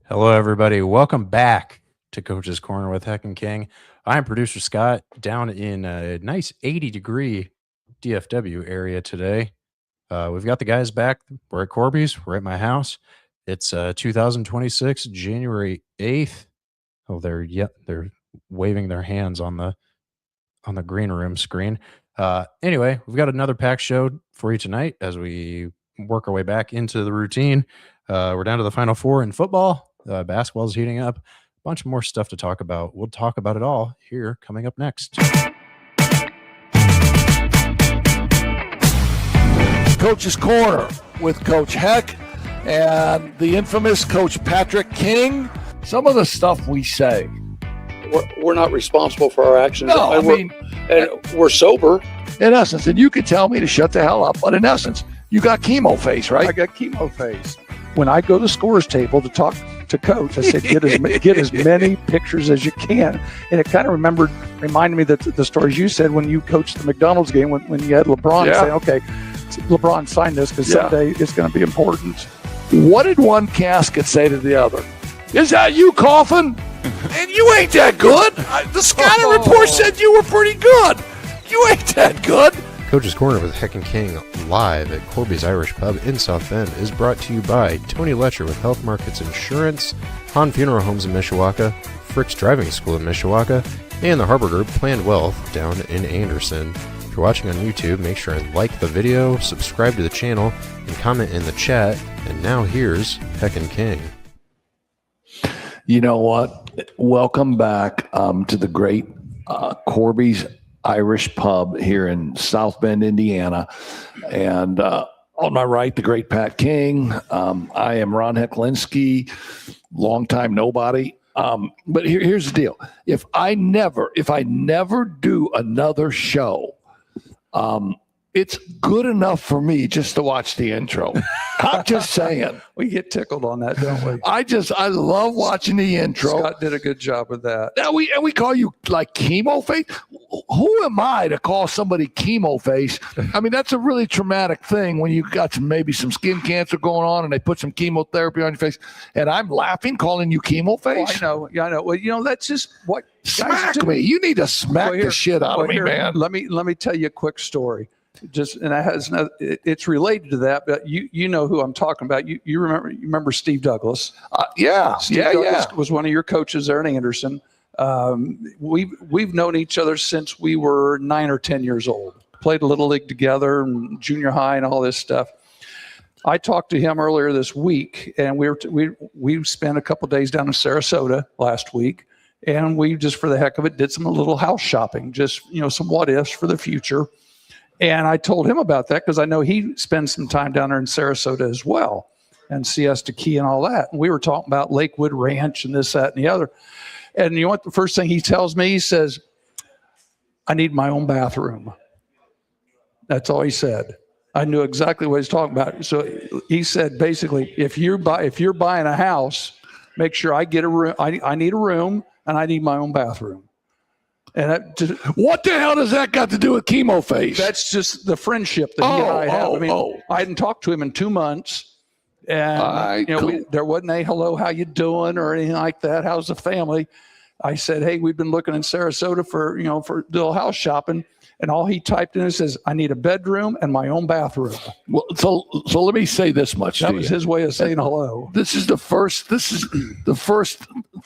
Hello, everybody. Welcome back to Coach's Corner with Heck and King. I'm producer Scott down in a nice 80-degree DFW area today. We've got the guys back. We're at Corby's. We're at my house. It's 2026, January 8th. Oh, they're waving their hands on the green room screen. Anyway, we've got another packed show for you tonight as we work our way back into the routine. We're down to the Final Four in football. Basketball's heating up. A bunch more stuff to talk about. We'll talk about it all here coming up next. Coach's Corner with Coach Heck and the infamous Coach Patrick King. Some of the stuff we say. We're not responsible for our actions. No, we're sober. In essence, and you could tell me to shut the hell up, but in essence, you got chemo face, right? I got chemo face. When I go to the scores table to talk to Coach, I said, get as many pictures as you can. And it kind of reminded me that the stories you said when you coached the McDonald's game, when you had LeBron say, okay, LeBron signed this because someday it's going to be important. What did one casket say to the other? Is that you coughing? And you ain't that good. The scouting report said you were pretty good. You ain't that good. Coach's Corner with Heck and King live at Corby's Irish Pub in South Bend is brought to you by Tony Letcher with Health Markets Insurance, Han Funeral Homes in Mishawaka, Frick's Driving School in Mishawaka, and the Harbor Group Planned Wealth down in Anderson. If you're watching on YouTube, make sure and like the video, subscribe to the channel, and comment in the chat. And now here's Heck and King. You know what? Welcome back to the great Corby's Irish Pub here in South Bend, Indiana. And on my right, the great Pat King. I am Ron Hecklinski, longtime nobody. But here's the deal. If I never do another show, it's good enough for me just to watch the intro. I'm just saying. We get tickled on that, don't we? I love watching the intro. Scott did a good job with that. Now we call you like chemo face. Who am I to call somebody chemo face? I mean, that's a really traumatic thing when you got maybe some skin cancer going on and they put some chemotherapy on your face. And I'm laughing, calling you chemo face. Oh, I know. Well, that's just what smack me. You need to smack the shit out of me, man. Let me tell you a quick story. And it's related to that, but you know who I'm talking about. You remember Steve Douglas? Steve Douglas was one of your coaches there at Anderson. We've known each other since we were 9 or 10 years old. Played a little league together, and junior high, and all this stuff. I talked to him earlier this week, and we spent a couple days down in Sarasota last week, and we just for the heck of it did some little house shopping, just some what ifs for the future. And I told him about that because I know he spends some time down there in Sarasota as well, and Siesta Key and all that. And we were talking about Lakewood Ranch and this, that, and the other. And you know what? The first thing he tells me, he says, "I need my own bathroom." That's all he said. I knew exactly what he's talking about. So he said, basically, if you're buying a house, make sure I get a room. I need a room, and I need my own bathroom. And what the hell does that got to do with chemo face? That's just the friendship that he and I have. I hadn't talked to him in 2 months, and there wasn't a hello, how you doing, or anything like that. How's the family? I said, hey, we've been looking in Sarasota for little house shopping, and all he typed in and says, I need a bedroom and my own bathroom. Well, so let me say this much. That was his way of saying hello. This is the first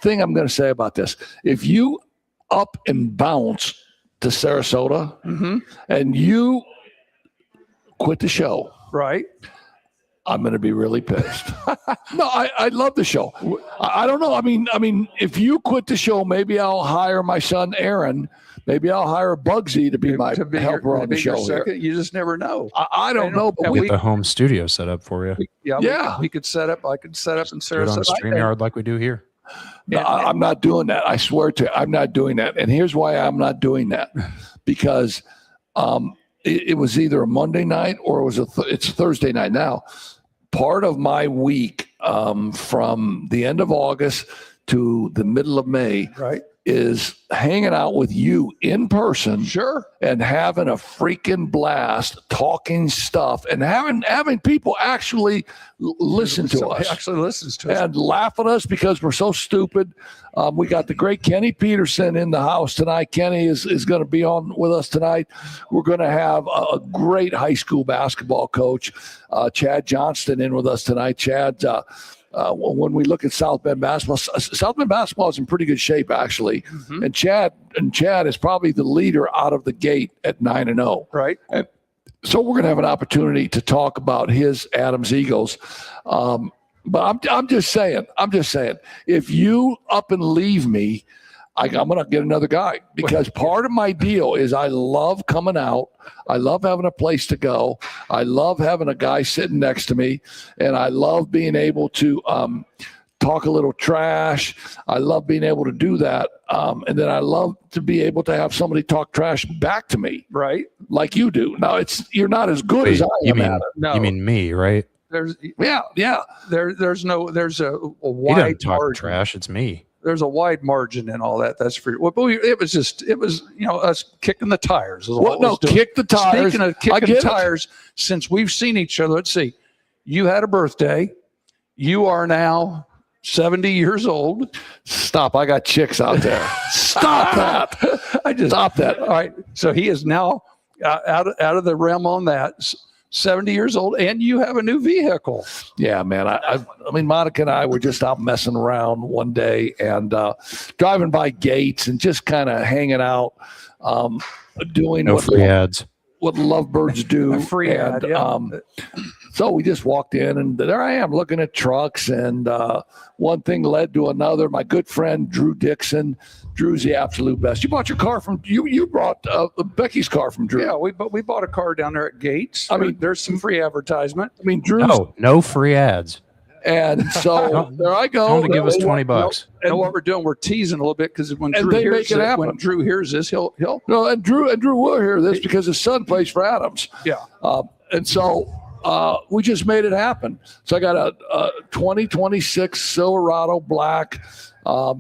thing I'm going to say about this. If you up and bounce to Sarasota and you quit the show, right? I'm going to be really pissed. No, I love the show. I don't know. I mean, if you quit the show, maybe I'll hire my son Aaron. Maybe I'll hire Bugsy to be my helper on the show here. You just never know. I don't know. But we get the home studio set up for you. We could set up. I could set up in Sarasota. Do it on StreamYard like we do here. No, I'm not doing that. I swear to you, I'm not doing that. And here's why I'm not doing that. Because it was either a Monday night or it's Thursday night now. Part of my week from the end of August to the middle of May Right. is hanging out with you in person Sure. and having a freaking blast, talking stuff, and having people actually listen to Somebody us actually listens to us. and laugh at us because we're so stupid. We got the great Kenny Peterson in the house tonight. Kenny is going to be on with us tonight. We're going to have a great high school basketball coach, Chad Johnston, in with us tonight. Chad, when we look at South Bend basketball, South Bend basketball is in pretty good shape, actually. Mhm. And Chad is probably the leader out of the gate at 9-0. Right. So we're going to have an opportunity to talk about his Adams Eagles. But I'm just saying, if you up and leave me, I'm going to get another guy, because part of my deal is I love coming out. I love having a place to go. I love having a guy sitting next to me, and I love being able to talk a little trash. I love being able to do that. And then I love to be able to have somebody talk trash back to me Right. like you do. Now, you're not as good as I you am mean at it. No. you mean me, right? There's Yeah. there's a He wide doesn't talk margin. trash. It's me. There's a wide margin in all that. That's for well, but it was us kicking the tires. Is all Well, it no, was doing. kick the tires. Speaking of I kicking get it. tires, since we've seen each other, let's see. You had a birthday. You are now 70 years old. Stop. I got chicks out there. Stop that. Stop that. All right. So he is now out of the realm on that. 70 years old, and you have a new vehicle. Yeah, man. I mean, Monica and I were just out messing around one day and driving by Gates and just kind of hanging out, doing No free ads. what lovebirds do. A free ad, yeah. So we just walked in, and there I am looking at trucks, and one thing led to another. My good friend Drew Dixon. Drew's the absolute best. You bought your car from you brought Becky's car from Drew. Yeah, we bought a car down there at Gates. I mean, there's some free advertisement. I mean, Drew's, No free ads. and so there I go. Tell him to give us $20. And what we're doing, we're teasing a little bit because when And Drew they hears make it this, happen. when Drew hears this, he'll No, and Drew will hear this because his son plays for Adams. yeah. And so we just made it happen. So I got a 2026 Silverado black.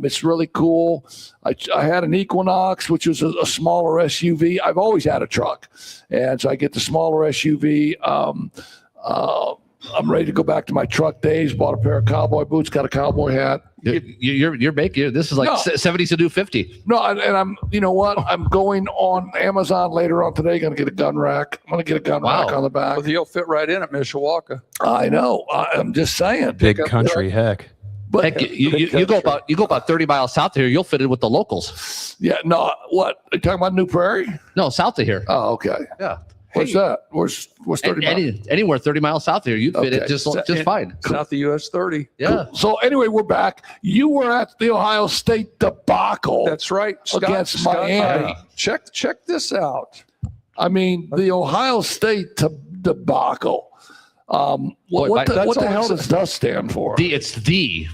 It's really cool. I had an Equinox, which was a smaller SUV. I've always had a truck. And so I get the smaller SUV. I'm ready to go back to my truck days. Bought a pair of cowboy boots, got a cowboy hat. You're making this is like No. 70s to do 50. No, and I'm, you know what? I'm going on Amazon later on today. Going to get a gun rack. I'm going to get a gun Wow. rack on the back. Well, he'll fit right in at Mishawaka. I know. I'm just saying. Big country heck. But Heck, you go about 30 miles south of here, you'll fit in with the locals. yeah, no. What are you talking about? New Prairie? No, south of here. Oh, okay. Yeah. What's that? What's 30 miles? Anywhere 30 miles south of here, you'd fit Okay. it just In- fine. South of US 30. Yeah. So anyway, we're back. You were at the Ohio State debacle. That's right. Against Miami. Check this out. I mean, the Ohio State debacle. What that's the all hell I'm does DUS stand for? It's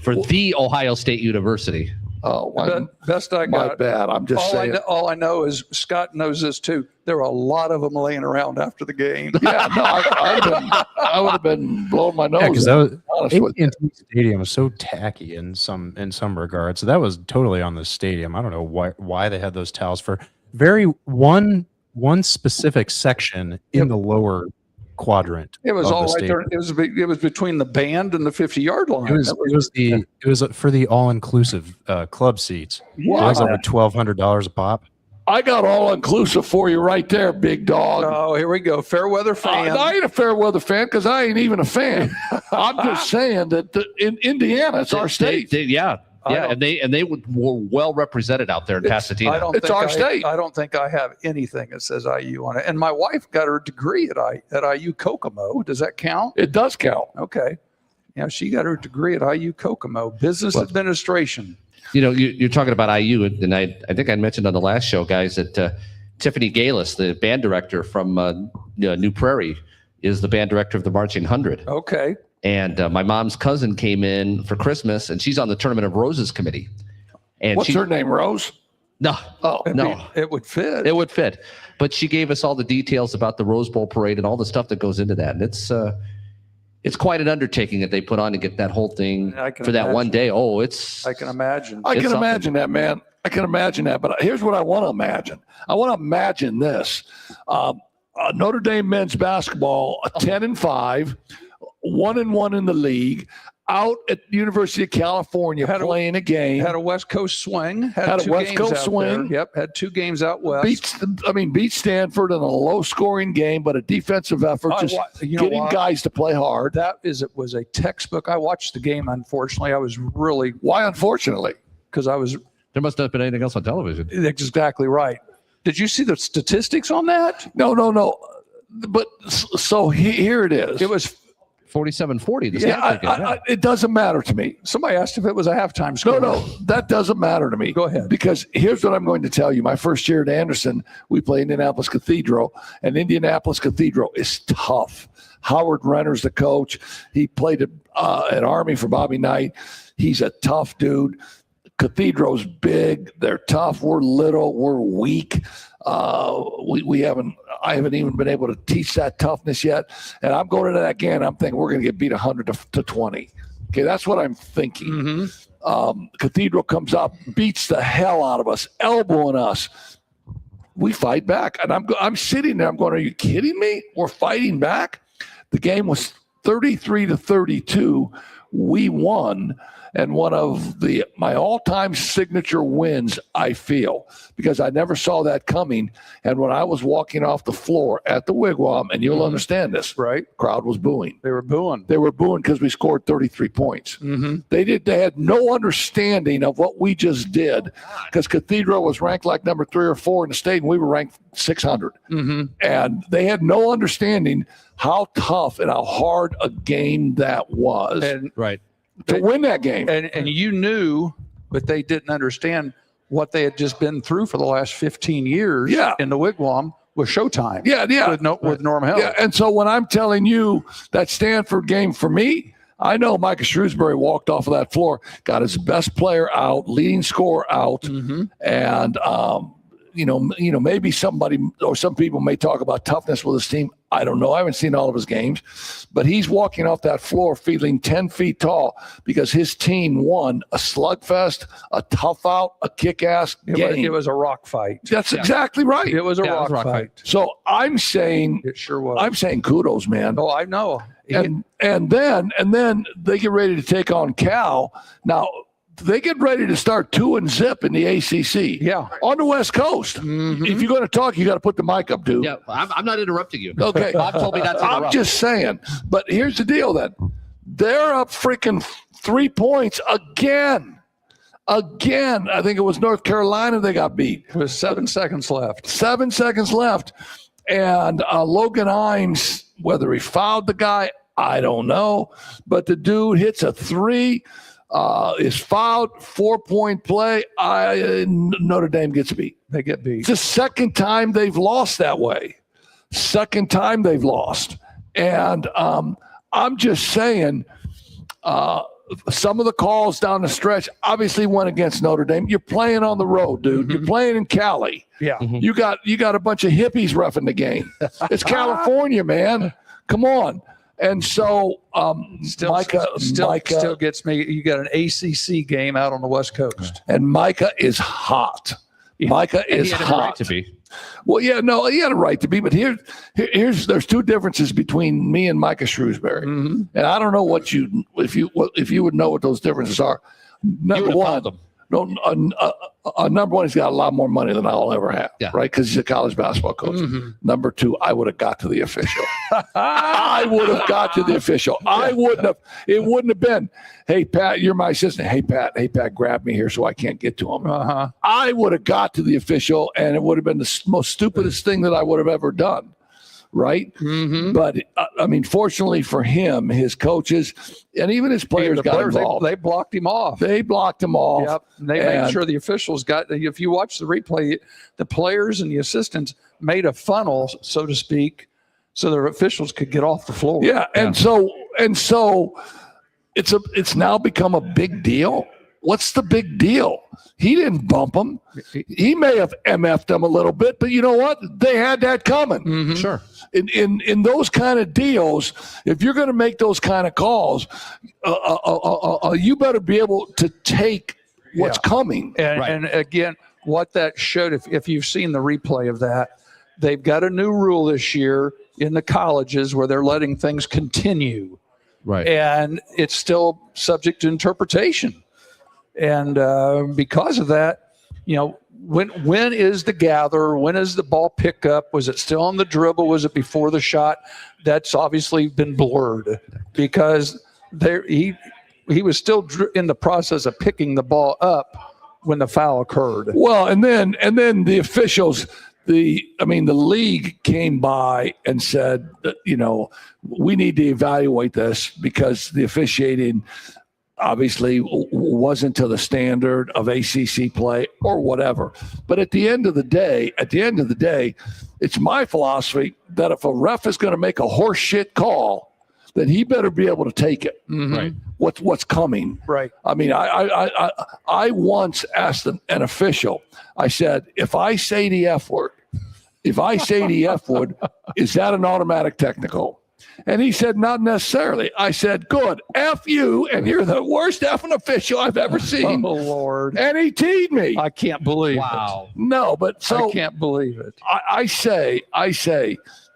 for the Ohio State University. Oh, Best I my got. bad. I'm just saying. All I know is Scott knows this too. There were a lot of them laying around after the game. Yeah, no, I would have been blowing my nose. Yeah, because that was honest with you. AT&T Stadium was so tacky in some regards. So that was totally on the stadium. I don't know why they had those towels for one specific section in the lower quadrant. It was of all the right there. stadium. It was between the band and the 50-yard line. It was for the all-inclusive club seats. It was over $1,200 a pop. I got all inclusive for you right there, big dog. Oh, here we go. Fair weather fan. I ain't a fair weather fan because I ain't even a fan. I'm just saying that in Indiana, it's our state. Yeah. And they were well represented out there in Pasadena. It's our state. I don't think I have anything that says IU on it. And my wife got her degree at IU Kokomo. Does that count? It does count. Okay. Yeah, she got her degree at IU Kokomo, business administration. You know, you're talking about IU, and I think I mentioned on the last show, guys, that Tiffany Galis, the band director from New Prairie, is the band director of the Marching 100. Okay. And my mom's cousin came in for Christmas, and she's on the Tournament of Roses committee. And What's her name, Rose? No, Oh, no, It would fit. it would fit. But she gave us all the details about the Rose Bowl parade and all the stuff that goes into that. And it's quite an undertaking that they put on to get that whole thing I can for that one imagine. day. Oh, it's I can imagine. I It's can something. imagine that, man. I can imagine that. But here's what I want to imagine. I want to imagine this: Notre Dame men's basketball, 10-5, 1-1 in the league, out at the University of California Had a- playing a game. Had a West Coast swing. Had a two West games Coast out swing. there. Yep. Had 2 games out west. Beat Stanford in a low-scoring game, but a defensive effort, I just wa- you know getting what? guys to play hard. It was a textbook. I watched the game. Unfortunately, I was really Why, unfortunately? because I was there must not have been anything else on television. that's exactly right. Did you see the statistics on that? No. But so here it is. It was 47-40. The Yeah, Stanford game. Yeah. it doesn't matter to me. somebody asked if it was a halftime score. No, that doesn't matter to me. Go ahead. Because here's what I'm going to tell you. My first year at Anderson, we played Indianapolis Cathedral, and Indianapolis Cathedral is tough. Howard Renner's the coach. He played at Army for Bobby Knight. He's a tough dude. Cathedral's big. They're tough. We're little. We're weak. I haven't even been able to teach that toughness yet. And I'm going into that game. I'm thinking we're going to get beat 100 to 20. Okay, that's what I'm thinking. Mm-hmm. Cathedral comes up, beats the hell out of us, elbowing us. We fight back, and I'm sitting there. I'm going, "Are you kidding me? We're fighting back." The game was 33-32. We won. And one of my all-time signature wins, I feel, because I never saw that coming. And when I was walking off the floor at the Wigwam, and you'll understand this, Right. crowd was booing. They were booing. They were booing because we scored 33 points. Mm-hmm. They had no understanding of what we just did, because Cathedral was ranked like number 3 or 4 in the state, and we were ranked 600. Mm-hmm. And they had no understanding how tough and how hard a game that was And Right. to win that game. and you knew, but they didn't understand what they had just been through for the last 15 years. Yeah. In the Wigwam with Showtime. Yeah. With Norm Hill. Yeah, and so when I'm telling you that Stanford game for me, I know Micah Shrewsbury walked off of that floor, got his best player out, leading scorer out, Mm-hmm. and maybe somebody or some people may talk about toughness with his team. I don't know. I haven't seen all of his games, but he's walking off that floor feeling 10 feet tall because his team won a slugfest, a tough out, a kick-ass game. It was a rock fight. That's exactly right. It was a Yeah, it was rock a rock fight. So I'm saying It sure was. kudos, man. Oh, I know. And then they get ready to take on Cal. Now they get ready to start 2-0 in the ACC. Yeah. On the West Coast. Mhm. If you're going to talk, you got to put the mic up, dude. Yeah, I'm not interrupting you. Okay. Bob told me not to interrupt. I'm just saying. But here's the deal. Then they're up freaking 3 points again. Again, I think it was North Carolina they got beat. It was 7 seconds left. 7 seconds left. And Logan Hines, whether he fouled the guy, I don't know. But the dude hits a 3, is fouled, 4-point play. Notre Dame gets beat. They get beat. It's the second time they've lost that way. Second time they've lost. And I'm just saying, some of the calls down the stretch obviously went against Notre Dame. You're playing on the road, dude. You're playing in Cali. Yeah. You got a bunch of hippies roughing the game. It's California, man. Come on. And so Micah Still gets me. You got an ACC game out on the West Coast. and Micah is hot. Micah And is he had every right hot. to be. Well, yeah, no, he had a right to be, but there's 2 differences between me and Micah Shrewsbury, Mm-hmm. and I don't know if you would know what those differences are. Number would have one, found them. no, number one, he's got a lot more money than I'll ever have, Yeah. right? Because he's a college basketball coach. Mm-hmm. Number 2, I would have got to the official. I would have got to the official. I wouldn't have. It wouldn't have been, "Hey Pat, you're my assistant. Hey Pat, grab me here so I can't get to him." Uh-huh. I would have got to the official, and it would have been the most stupidest thing that I would have ever done, right? Mm-hmm. But I mean, fortunately for him, his coaches and even his players got involved. They blocked him off. They blocked him off. Yep. And they made And- sure the officials got. If you watch the replay, the players and the assistants made a funnel, so to speak, so the officials could get off the floor. Yeah, and so it's now become a big deal. what's the big deal? He didn't bump him. He may have MF'd them a little bit, but you know what? They had that coming. Sure. In those kind of deals, if you're going to make those kind of calls, you better be able to take what's coming. And again, what that showed, if you've seen the replay of that, they've got a new rule this year in the colleges where they're letting things continue. Right. And it's still subject to interpretation. And because of that, when is the gather? When is the ball pickup? Was it still on the dribble? Was it before the shot? That's obviously been blurred because he was still in the process of picking the ball up when the foul occurred. Well, and then the officials, the league came by and said that, we need to evaluate this because the officiating obviously wasn't to the standard of ACC play or whatever. But at the end of the day, it's my philosophy that if a ref is going to make a horse shit call, then he better be able to take it. Right. What's coming. Right. I mean, I once asked an official, I said, if I say the F word, is that an automatic technical? And he said, not necessarily. I said, good, F you, and you're the worst effing official I've ever seen. Oh, Lord. And he teed me. I can't believe Wow. No, but so I can't believe it. I say,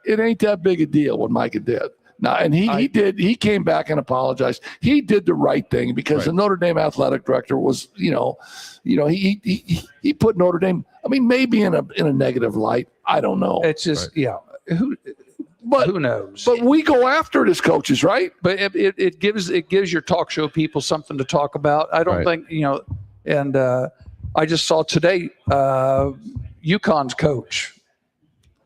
it ain't that big a deal what Micah did. Now, and he came back and apologized. He did the right thing because the Notre Dame athletic director was, he put Notre Dame, maybe in a negative light. I don't know. It's just, who knows? But we go after it as coaches, right? But it gives your talk show people something to talk about. I don't think, and I just saw today UConn's coach.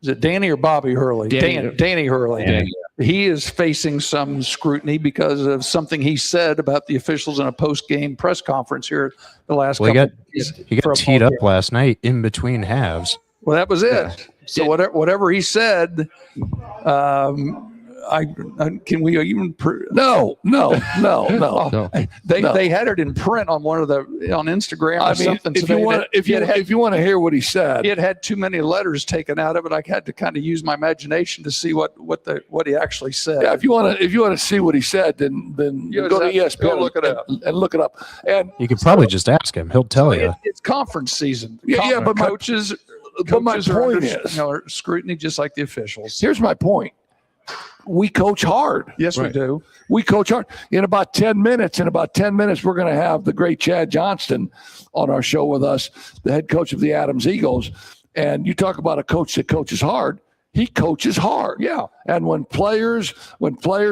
Is it Danny or Bobby Hurley? Danny Hurley. Danny. He is facing some scrutiny because of something he said about the officials in a post-game press conference here the last couple of days. He got teed up last night in between halves. Well, that was it. So whatever he said, can we even? No. They had it in print on on Instagram or something. If you want to hear what he said, it had too many letters taken out of it. I had to kind of use my imagination to see what he actually said. Yeah, if you want to see what he said, then go to ESPN. Go look it up. And look it up. And you could probably just ask him; he'll tell you. It's conference season. But coaches my point is, are scrutiny just like the officials. Here's my point. We coach hard. Yes, we do. We coach hard. In about 10 minutes, we're going to have the great Chad Johnston on our show with us, the head coach of the Adams Eagles. And you talk about a coach that coaches hard. He coaches hard. Yeah. And when players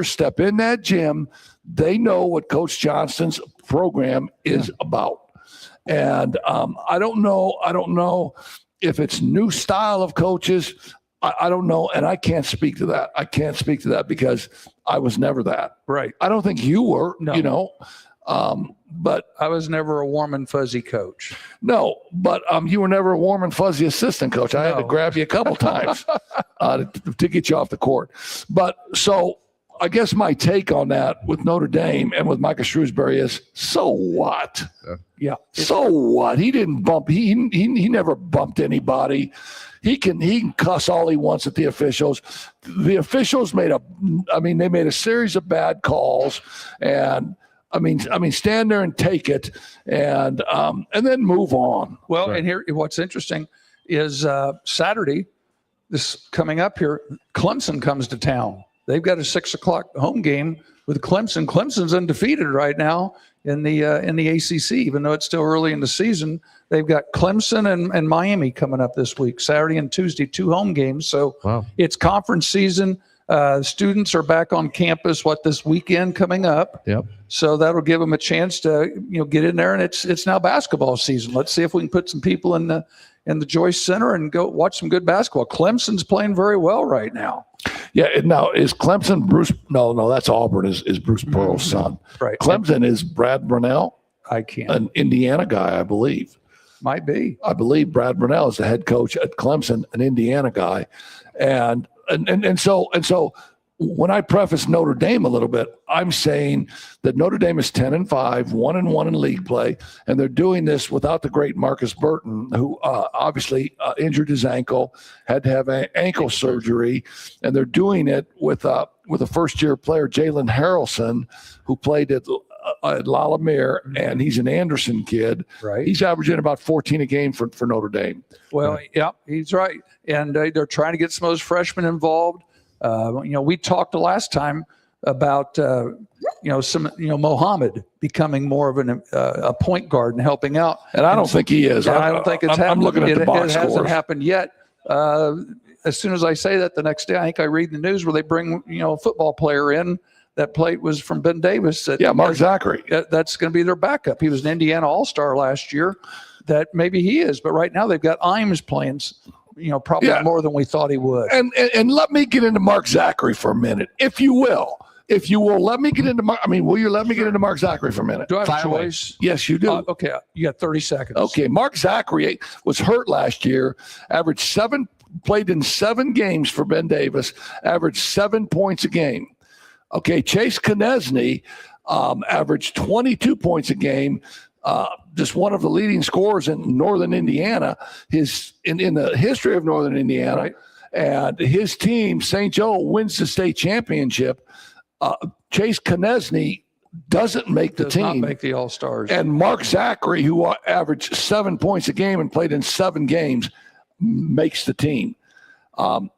step in that gym, they know what Coach Johnston's program is about. And I don't know if it's new style of coaches. I don't know, and I can't speak to that. Because I was never that. Right. I don't think you were, No. But I was never a warm and fuzzy coach. No, but you were never a warm and fuzzy assistant coach. I had to grab you a couple times to get you off the court. But so I guess my take on that with Notre Dame and with Micah Shrewsbury is, so what? Yeah. So what? He didn't bump. He never bumped anybody. He can cuss all he wants at the officials. The officials made a series of bad calls, and stand there and take it, and then move on. Well, and here, what's interesting is Saturday, this coming up here, Clemson comes to town. They've got a 6:00 home game with Clemson. Clemson's undefeated right now in the ACC, even though it's still early in the season. They've got Clemson and Miami coming up this week, Saturday and Tuesday, 2 home games. So It's conference season. Students are back on campus, this weekend coming up. Yep. So that'll give them a chance to, get in there, and it's now basketball season. Let's see if we can put some people in the Joyce Center and go watch some good basketball. Clemson's playing very well right now. Yeah. Now is Clemson Bruce? No, that's Auburn. Is Bruce Pearl's son? Right. Clemson is Brad Brunell, I can't. an Indiana guy, I believe. Might be. I believe Brad Brunell is the head coach at Clemson, an Indiana guy, and so when I preface Notre Dame a little bit, I'm saying that Notre Dame is 10-5, 1-1 in league play, and they're doing this without the great Marcus Burton, who obviously injured his ankle, had to have ankle surgery, and they're doing it with a first-year player, Jalen Harrelson, who played at Lalamere, and he's an Anderson kid. Right. He's averaging about 14 a game for Notre Dame. Well, yeah, he's right. And they're trying to get some of those freshmen involved. We talked the last time about, Mohammed becoming more of a point guard and helping out. And I don't think he is. I don't think it's happened. I'm looking at the box It hasn't scores. happened yet. As soon as I say that, the next day, I think I read the news where they bring, a football player in that was from Ben Davis. Mark Zachary. That's going to be their backup. He was an Indiana All-Star last year. That maybe he is, but right now they've got Imes playing, probably more than we thought he would. And let me get into Mark Zachary for a minute, if you will. If you will, let me get into will you let me get into Mark Zachary for a minute? Do I have Fire a away. choice? Yes, you do. Okay, you got 30 seconds. Okay, Mark Zachary was hurt last year, played in 7 games for Ben Davis, averaged 7 points a game. Okay, Chase Konechny averaged 22 points a game, just one of the leading scorers in Northern Indiana, in the history of Northern Indiana. Right. And his team, St. Joe, wins the state championship. Chase Konechny doesn't make the Does team. not make the All-Stars. And Mark Zachary, who averaged 7 points a game and played in 7 games, makes the team. I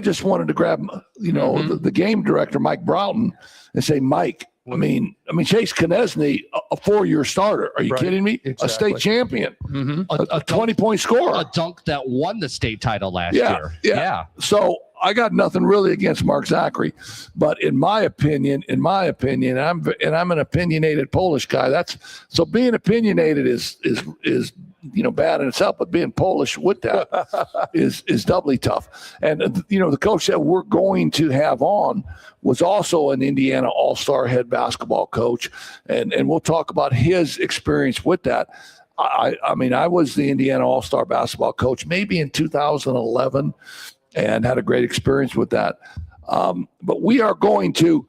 just wanted to grab, the game director, Mike Broughton, and say, Mike, Chase Konechny, a 4-year starter. Are you Right. kidding me? Exactly. A state champion, Mhm. a 20-point scorer. A dunk that won the state title last Yeah, year. yeah. So I got nothing really against Mark Zachary, but in my opinion, I'm an opinionated Polish guy. So being opinionated is bad in itself, but being Polish with that is doubly tough. And the coach that we're going to have on was also an Indiana All-Star head basketball coach, and we'll talk about his experience with that. I was the Indiana All-Star basketball coach maybe in 2011 and had a great experience with that. But we are going to,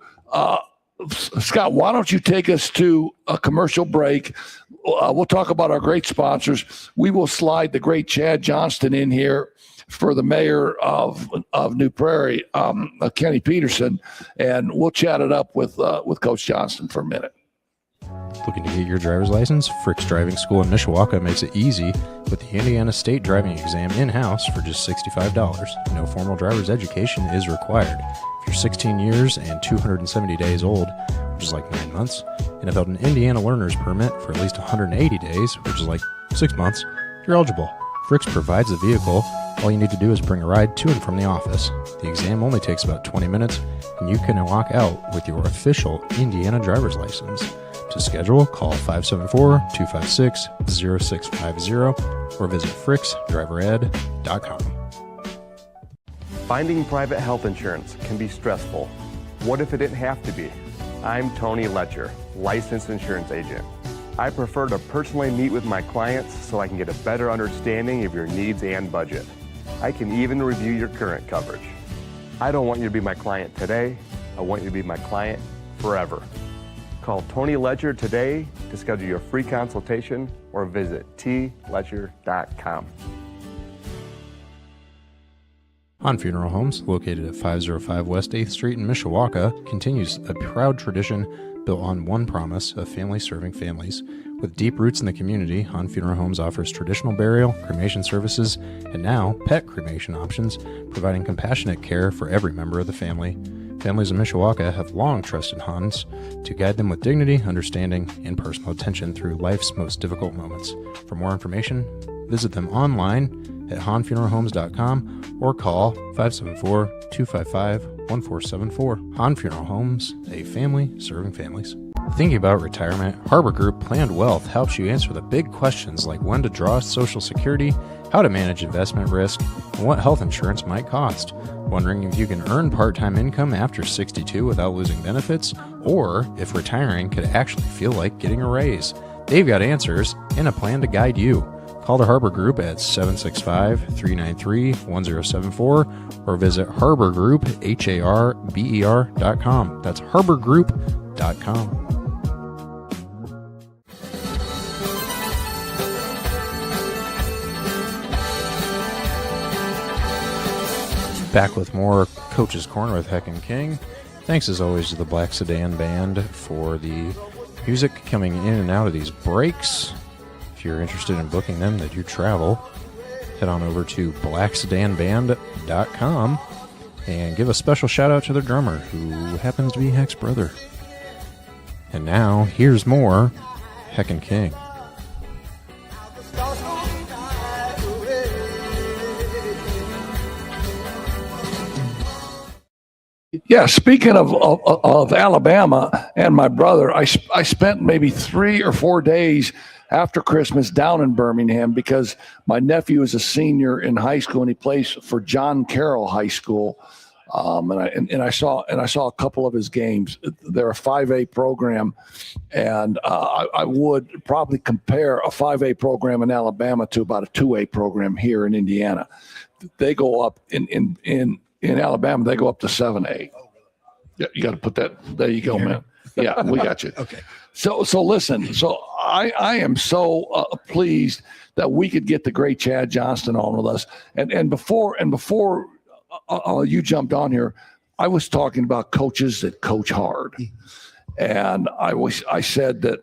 Scott, why don't you take us to a commercial break? We'll talk about our great sponsors. We will slide the great Chad Johnston in here for the mayor of New Prairie, Kenny Peterson, and we'll chat it up with Coach Johnston for a minute. Looking to get your driver's license? Frick's Driving School in Mishawaka makes it easy with the Indiana State Driving Exam in-house for just $65. No formal driver's education is required. If you're 16 years and 270 days old, which is like 9 months, and have held an Indiana learner's permit for at least 180 days, which is like 6 months, you're eligible. Frick's provides the vehicle. All you need to do is bring a ride to and from the office. The exam only takes about 20 minutes, and you can walk out with your official Indiana driver's license. To schedule, call 574-256-0650 or visit fricksdrivered.com. Finding private health insurance can be stressful. What if it didn't have to be? I'm Tony Letcher, licensed insurance agent. I prefer to personally meet with my clients so I can get a better understanding of your needs and budget. I can even review your current coverage. I don't want you to be my client today. I want you to be my client forever. Call Tony Letcher today to schedule your free consultation or visit tletcher.com. Han Funeral Homes, located at 505 West 8th Street in Mishawaka, continues a proud tradition built on one promise of family serving families. With deep roots in the community, Han Funeral Homes offers traditional burial, cremation services, and now pet cremation options, providing compassionate care for every member of the family. Families in Mishawaka have long trusted Hans to guide them with dignity, understanding, and personal attention through life's most difficult moments. For more information, visit them online at hanfuneralhomes.com or call 574-255-1474. Han Funeral Homes, a family serving families. Thinking about retirement, Harbor Group Planned Wealth helps you answer the big questions like when to draw Social Security, how to manage investment risk, and what health insurance might cost. Wondering if you can earn part-time income after 62 without losing benefits, or if retiring could actually feel like getting a raise. They've got answers and a plan to guide you. Call call the Harbor Group at 765-393-1074 or visit Harbor Group, HARBER.com. That's harborgroup.com. Back with more Coach's Corner with Heck and King. Thanks as always to the Black Sedan Band for the music coming in and out of these breaks. If you're interested in booking them, they do travel. Head on over to blacksedanband.com and give a special shout out to their drummer, who happens to be Heck's brother. And now, here's more Heck and King. Yeah, speaking of Alabama and my brother, I spent maybe 3 or 4 days after Christmas down in Birmingham because my nephew is a senior in high school and he plays for John Carroll High School. And I saw a couple of his games. They're a 5A program, and I would probably compare a 5A program in Alabama to about a 2A program here in Indiana. They go up in Alabama, they go up to 7A. Yeah, you got to put that. There you go, man. Yeah, we got you. Okay. So listen. So I am so pleased that we could get the great Chad Johnston on with us. And before you jumped on here, I was talking about coaches that coach hard, and I said that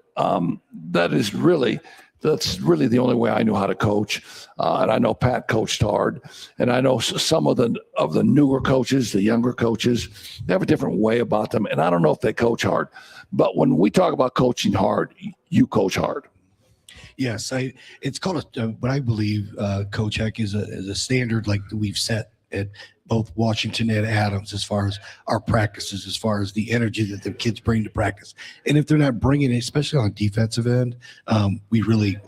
that's really the only way I knew how to coach. And I know Pat coached hard, and I know some of the newer coaches, the younger coaches, they have a different way about them. And I don't know if they coach hard, but when we talk about coaching hard, you coach hard. Yes, it's called what I believe, Coach Heck, is a standard like we've set at both Washington and Adams as far as our practices, as far as the energy that the kids bring to practice. And if they're not bringing it, especially on defensive end, we really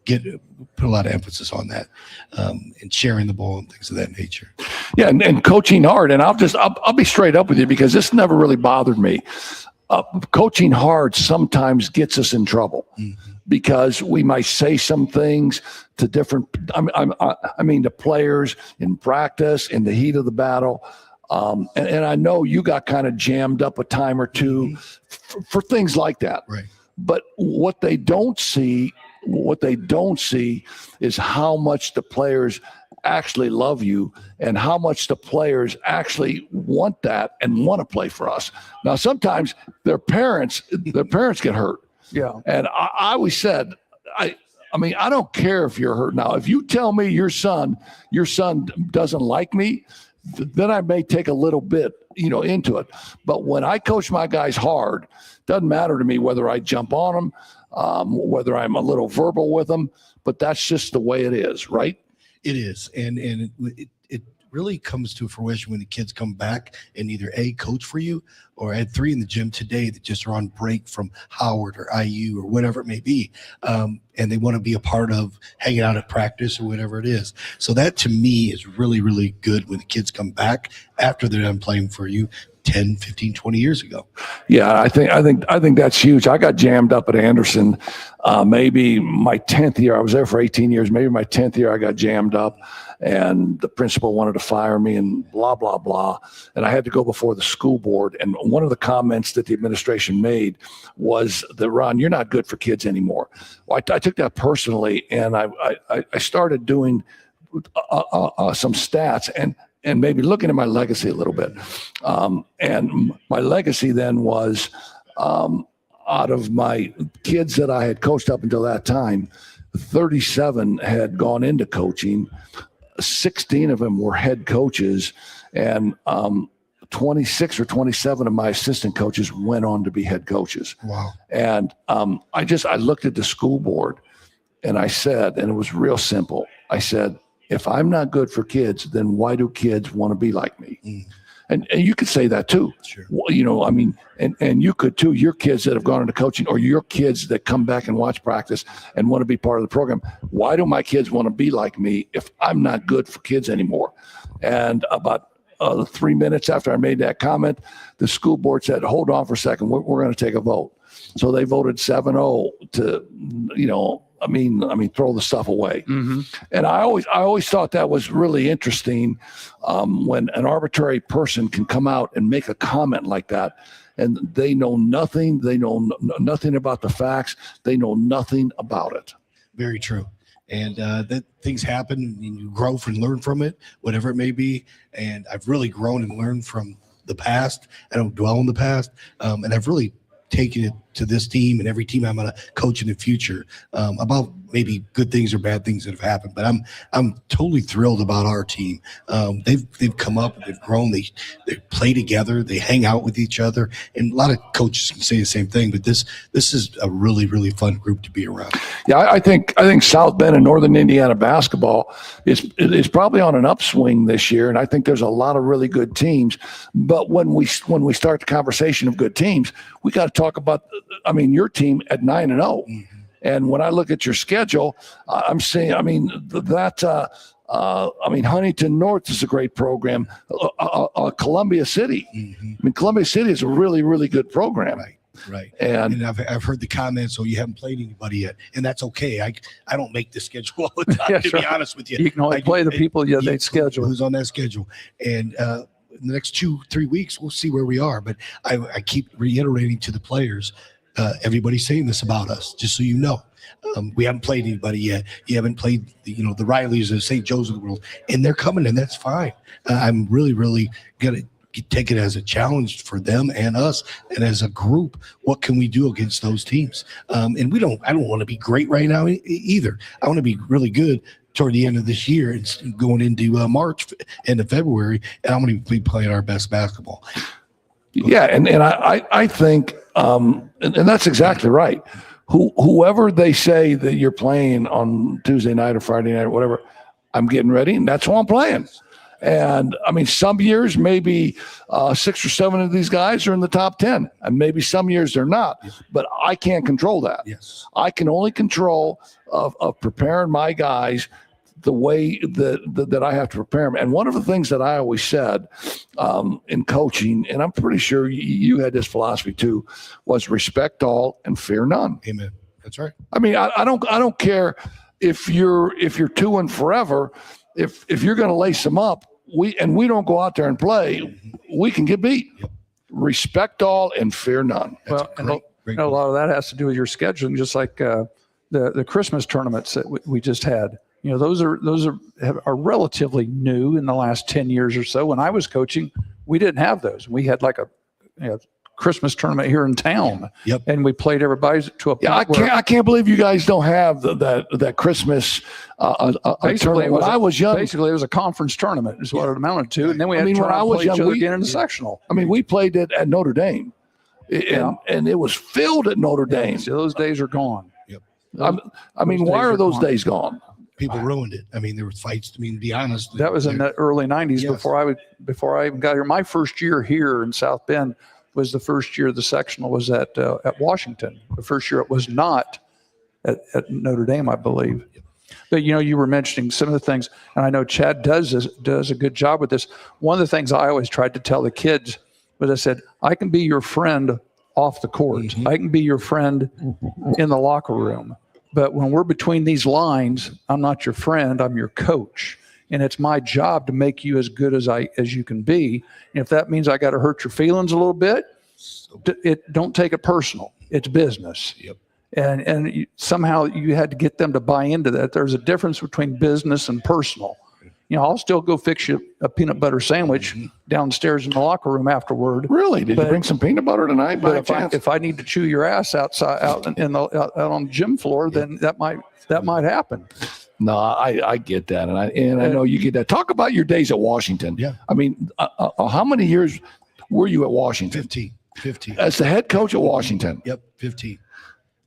put a lot of emphasis on that and sharing the ball and things of that nature. Yeah, and coaching hard. And I'll be straight up with you because this never really bothered me. Coaching hard sometimes gets us in trouble. Mm-hmm. Because we might say some things to different, to players in practice, in the heat of the battle. And I know you got kind of jammed up a time or two for things like that. Right. But what they don't see is how much the players actually love you and how much the players actually want that and want to play for us. Now, sometimes their parents get hurt. Yeah. And I always said, I don't care if you're hurt now. If you tell me your son doesn't like me, then I may take a little bit, into it. But when I coach my guys hard, doesn't matter to me whether I jump on them, whether I'm a little verbal with them, but that's just the way it is, right? It is. And it really comes to fruition when the kids come back and either coach for you, or I had 3 in the gym today that just are on break from Howard or IU or whatever it may be. And they want to be a part of hanging out at practice or whatever it is. So that to me is really, really good when the kids come back after they're done playing for you 10, 15, 20 years ago. Yeah, I think that's huge. I got jammed up at Anderson. Maybe my 10th year, I was there for 18 years. Maybe my 10th year, I got jammed up and the principal wanted to fire me and blah, blah, blah. And I had to go before the school board. And one of the comments that the administration made was that, Ron, you're not good for kids anymore. Well, I took that personally, and I started doing some stats and maybe looking at my legacy a little bit. And my legacy then was out of my kids that I had coached up until that time, 37 had gone into coaching. 16 of them were head coaches, and 26 or 27 of my assistant coaches went on to be head coaches. Wow. And I looked at the school board and I said, and it was real simple. I said, if I'm not good for kids, then why do kids want to be like me? Mm. And you could say that too. Sure. And you could too, your kids that have gone into coaching, or your kids that come back and watch practice and want to be part of the program. Why do my kids want to be like me if I'm not good for kids anymore? And about 3 minutes after I made that comment, the school board said, hold on for a second, we're going to take a vote. So they voted 7-0 to, throw the stuff away. Mm-hmm. And I always thought that was really interesting when an arbitrary person can come out and make a comment like that, and they know nothing. They know nothing about the facts. They know nothing about it. Very true. And that things happen and you grow and learn from it, whatever it may be. And I've really grown and learned from the past. I don't dwell on the past. And I've really taken it to this team and every team I'm going to coach in the future about maybe good things or bad things that have happened. But I'm totally thrilled about our team. They've come up, they've grown, they play together, they hang out with each other, and a lot of coaches can say the same thing. But this is a really, really fun group to be around. Yeah, I think South Bend and Northern Indiana basketball is probably on an upswing this year, and I think there's a lot of really good teams. But when we start the conversation of good teams, we got to talk about, your team at 9-0. Mm-hmm. And when I look at your schedule, I'm seeing, Huntington North is a great program. Columbia City. Mm-hmm. Columbia City is a really, really good program. Right. And I've heard the comments, you haven't played anybody yet. And that's okay. I don't make the schedule all the time, to be honest with you. You can only play the people they schedule. Who's on that schedule. And in the next 2-3 weeks, we'll see where we are. But I keep reiterating to the players, everybody's saying this about us, just so you know. We haven't played anybody yet. You haven't played the Rileys, the St. Joe's of the world, and they're coming, and that's fine. I'm really, really going to take it as a challenge for them and us, and as a group, what can we do against those teams? And I don't want to be great right now either. I want to be really good toward the end of this year and going into March, end of February, and I'm going to be playing our best basketball. Yeah, and I think, and that's exactly right. Whoever they say that you're playing on Tuesday night or Friday night or whatever, I'm getting ready, and that's who I'm playing. And some years maybe 6 or 7 of these guys are in the top 10, and maybe some years they're not. But I can't control that. Yes, I can only control of preparing my guys the way that I have to prepare them. And one of the things that I always said in coaching, and I'm pretty sure you had this philosophy too, was respect all and fear none. amen. That's right. I don't care if you're 2 forever. If you're going to lace them up, we don't go out there and play, we can get beat. Yep. Respect all and fear none. That's Well, a lot of that has to do with your scheduling, just like the Christmas tournaments that we just had. Those are relatively new in the last 10 years or so. When I was coaching, we didn't have those. We had like a Christmas tournament here in town. Yep. And we played everybody to a point. I can't believe you guys don't have that Christmas tournament. When I was young, basically it was a conference tournament is what it amounted to. And then we had to when I was play each young, other again in the sectional. we played it at Notre Dame, and it was filled at Notre Dame. So those days are gone. Yep. Why are those days gone? People ruined it. There were fights. To be honest, That was in the early 90s. Yes. Before I even got here. My first year here in South Bend was the first year the sectional was at Washington. The first year it was not at Notre Dame, I believe. But you were mentioning some of the things, and I know Chad does a good job with this. One of the things I always tried to tell the kids was I said, I can be your friend off the court. Mm-hmm. I can be your friend in the locker room. But when we're between these lines, I'm not your friend, I'm your coach. And it's my job to make you as good as you can be. And if that means I got to hurt your feelings a little bit, don't take it personal. It's business. Yep. And somehow you had to get them to buy into that. There's a difference between business and personal. I'll still go fix you a peanut butter sandwich downstairs in the locker room afterward. Really? Did you bring some peanut butter tonight? By But if I need to chew your ass out on the gym floor, then that might happen. No, I get that, and I know you get that. Talk about your days at Washington. Yeah. How many years were you at Washington? 15. As the head coach at Washington. Yep, 15.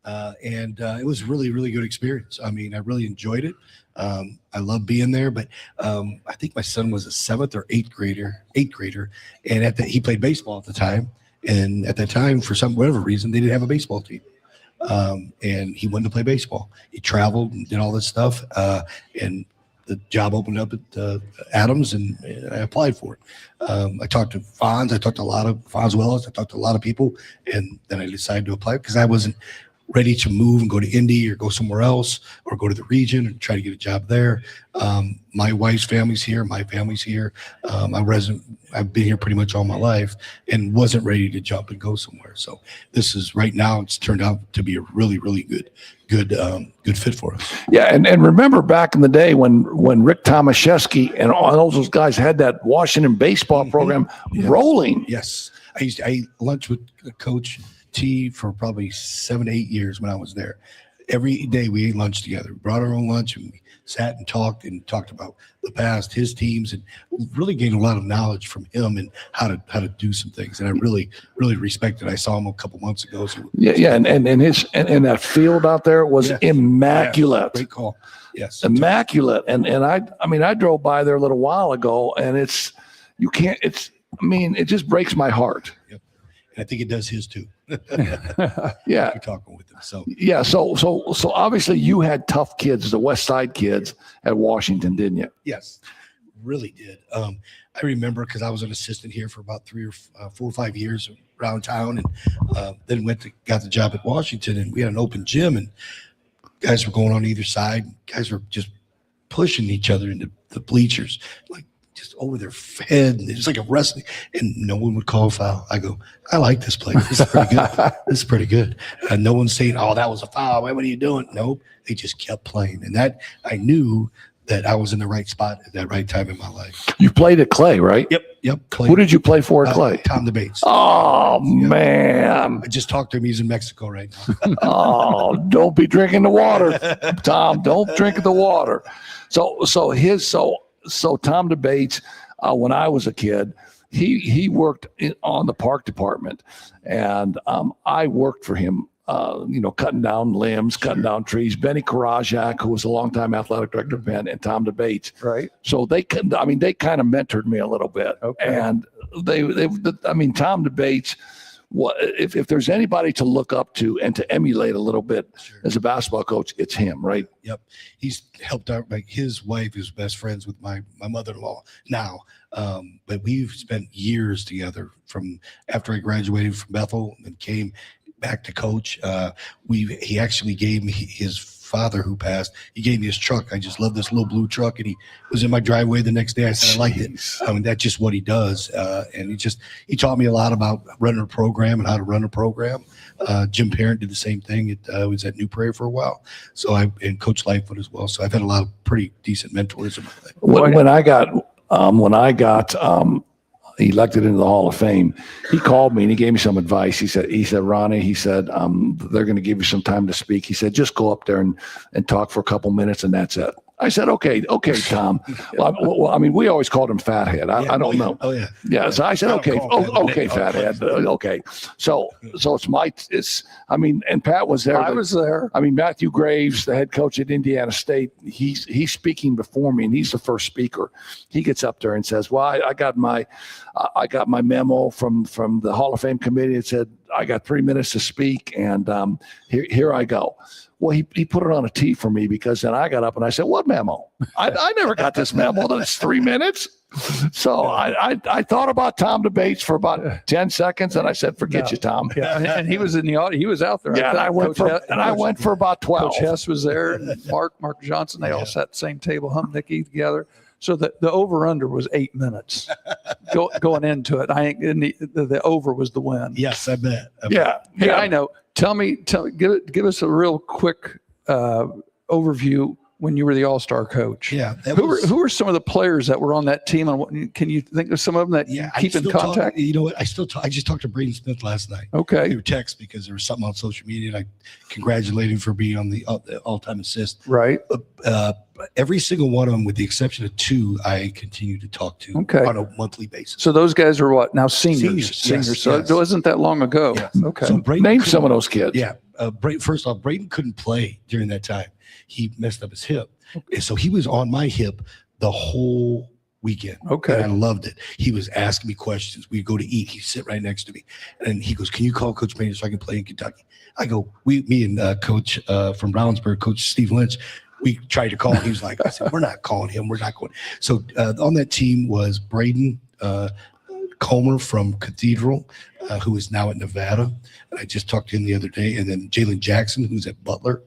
And it was really, really good experience. I really enjoyed it. I love being there, but I think my son was a 7th or 8th grader, and he played baseball at the time. And at that time, for whatever reason, they didn't have a baseball team. And he wanted to play baseball. He traveled and did all this stuff, and the job opened up at Adams, and I applied for it. I talked to Fonz. I talked to a lot of Fonz Wells. I talked to a lot of people, and then I decided to apply because I wasn't ready to move and go to Indy or go somewhere else or go to the region and try to get a job there. My wife's family's here. My family's here. I've been here pretty much all my life and wasn't ready to jump and go somewhere. So this is right now, it's turned out to be a really, really good fit for us. Yeah, and remember back in the day when Rick Tomaszewski and all those guys had that Washington baseball program rolling. Yes. I lunched with Coach T for probably 7 to 8 years when I was there. Every day we ate lunch together. We brought our own lunch and we sat and talked about the past, his teams, and really gained a lot of knowledge from him and how to do some things. And I really, really respect it. I saw him a couple months ago. So And that field out there was immaculate. Great call. Yes. Immaculate. And I drove by there a little while ago, and it just breaks my heart. Yep. And I think it does his too. Yeah. We're talking with him. So Yeah. So obviously you had tough kids, the West Side kids at Washington, didn't you? yes, really did. I remember because I was an assistant here for about 4 or 5 years around town, and then got the job at Washington, and we had an open gym, and guys were going on either side. Guys were just pushing each other into the bleachers, like just over their head. And it was like a wrestling, and no one would call a foul. I go, I like this play. This is pretty good. This is pretty good. No one's saying, oh, that was a foul. What are you doing? Nope. They just kept playing. And that I knew that I was in the right spot at that right time in my life. You played at Clay, right? Yep. Clay. Who did you play for at Clay? Tom DeBates. Oh, man. I just talked to him. He's in Mexico right now. Oh, don't be drinking the water, Tom. Don't drink the water. So Tom DeBates, when I was a kid, he worked on the park department, and I worked for him. Cutting down limbs, cutting down trees. Benny Karajak, who was a longtime athletic director of Penn, and Tom DeBates. Right. So they kind of mentored me a little bit. Okay. And Tom DeBates, if there's anybody to look up to and to emulate a little bit as a basketball coach, it's him, right? Yep. He's helped out. Like his wife is best friends with my mother-in-law now. But we've spent years together from after I graduated from Bethel and came back to coach. He actually gave me his father who passed. He gave me his truck. I just love this little blue truck, and he was in my driveway the next day. I said I liked it. That's just what he does. And he taught me a lot about running a program and how to run a program. Jim Parent did the same thing. I was at New Prairie for a while. And Coach Lightfoot as well. So I've had a lot of pretty decent mentors in my life. When I got elected into the Hall of Fame, he called me and he gave me some advice. He said, Ronnie, they're going to give you some time to speak. He said, just go up there and talk for a couple minutes, and that's it. I said, okay, Tom. We always called him Fathead. I don't know. Oh yeah. Yeah. So I said, okay, Fathead. Okay. So and Pat was there. I was there. Matthew Graves, the head coach at Indiana State, he's speaking before me, and he's the first speaker. He gets up there and says, well, I got my memo from the Hall of Fame committee. It said, I got 3 minutes to speak, and here I go. Well, he put it on a tee for me, because then I got up and I said, what memo? I never got this memo that it's 3 minutes. So I thought about Tom DeBates for about 10 seconds, and I said, forget you, Tom. Yeah, and he was in the audience. He was out there. Yeah, I went for about 12. Coach Hess was there, and Mark Johnson. They all sat at the same table, Nicky together. So the over-under was 8 minutes going into it. The over was the win. Yes, I bet. Yeah. Hey, I know. Tell me, give us a real quick overview when you were the All-Star coach. Yeah. Who were some of the players that were on that team, and can you think of some of them that you keep in contact? You know what? I just talked to Braden Smith last night. Okay. Through text, because there was something on social media, and I congratulated him for being on the all-time assist. Right. Every single one of them, with the exception of 2, I continue to talk to on a monthly basis. So those guys are what now? Seniors. Yes, So yes. it wasn't that long ago. Yes. Okay. So Braden Name some of those kids. Yeah. First off, Braden couldn't play during that time. He messed up his hip. And so he was on my hip the whole weekend. Okay. And I loved it. He was asking me questions. We'd go to eat. He'd sit right next to me. And he goes, can you call Coach Maynard so I can play in Kentucky? I go, me and Coach from Brownsburg, Coach Steve Lynch, we tried to call him. He was like, I said, we're not calling him. We're not going. So on that team was Braden, Comer from Cathedral, who is now at Nevada. And I just talked to him the other day. And then Jalen Jackson, who's at Butler.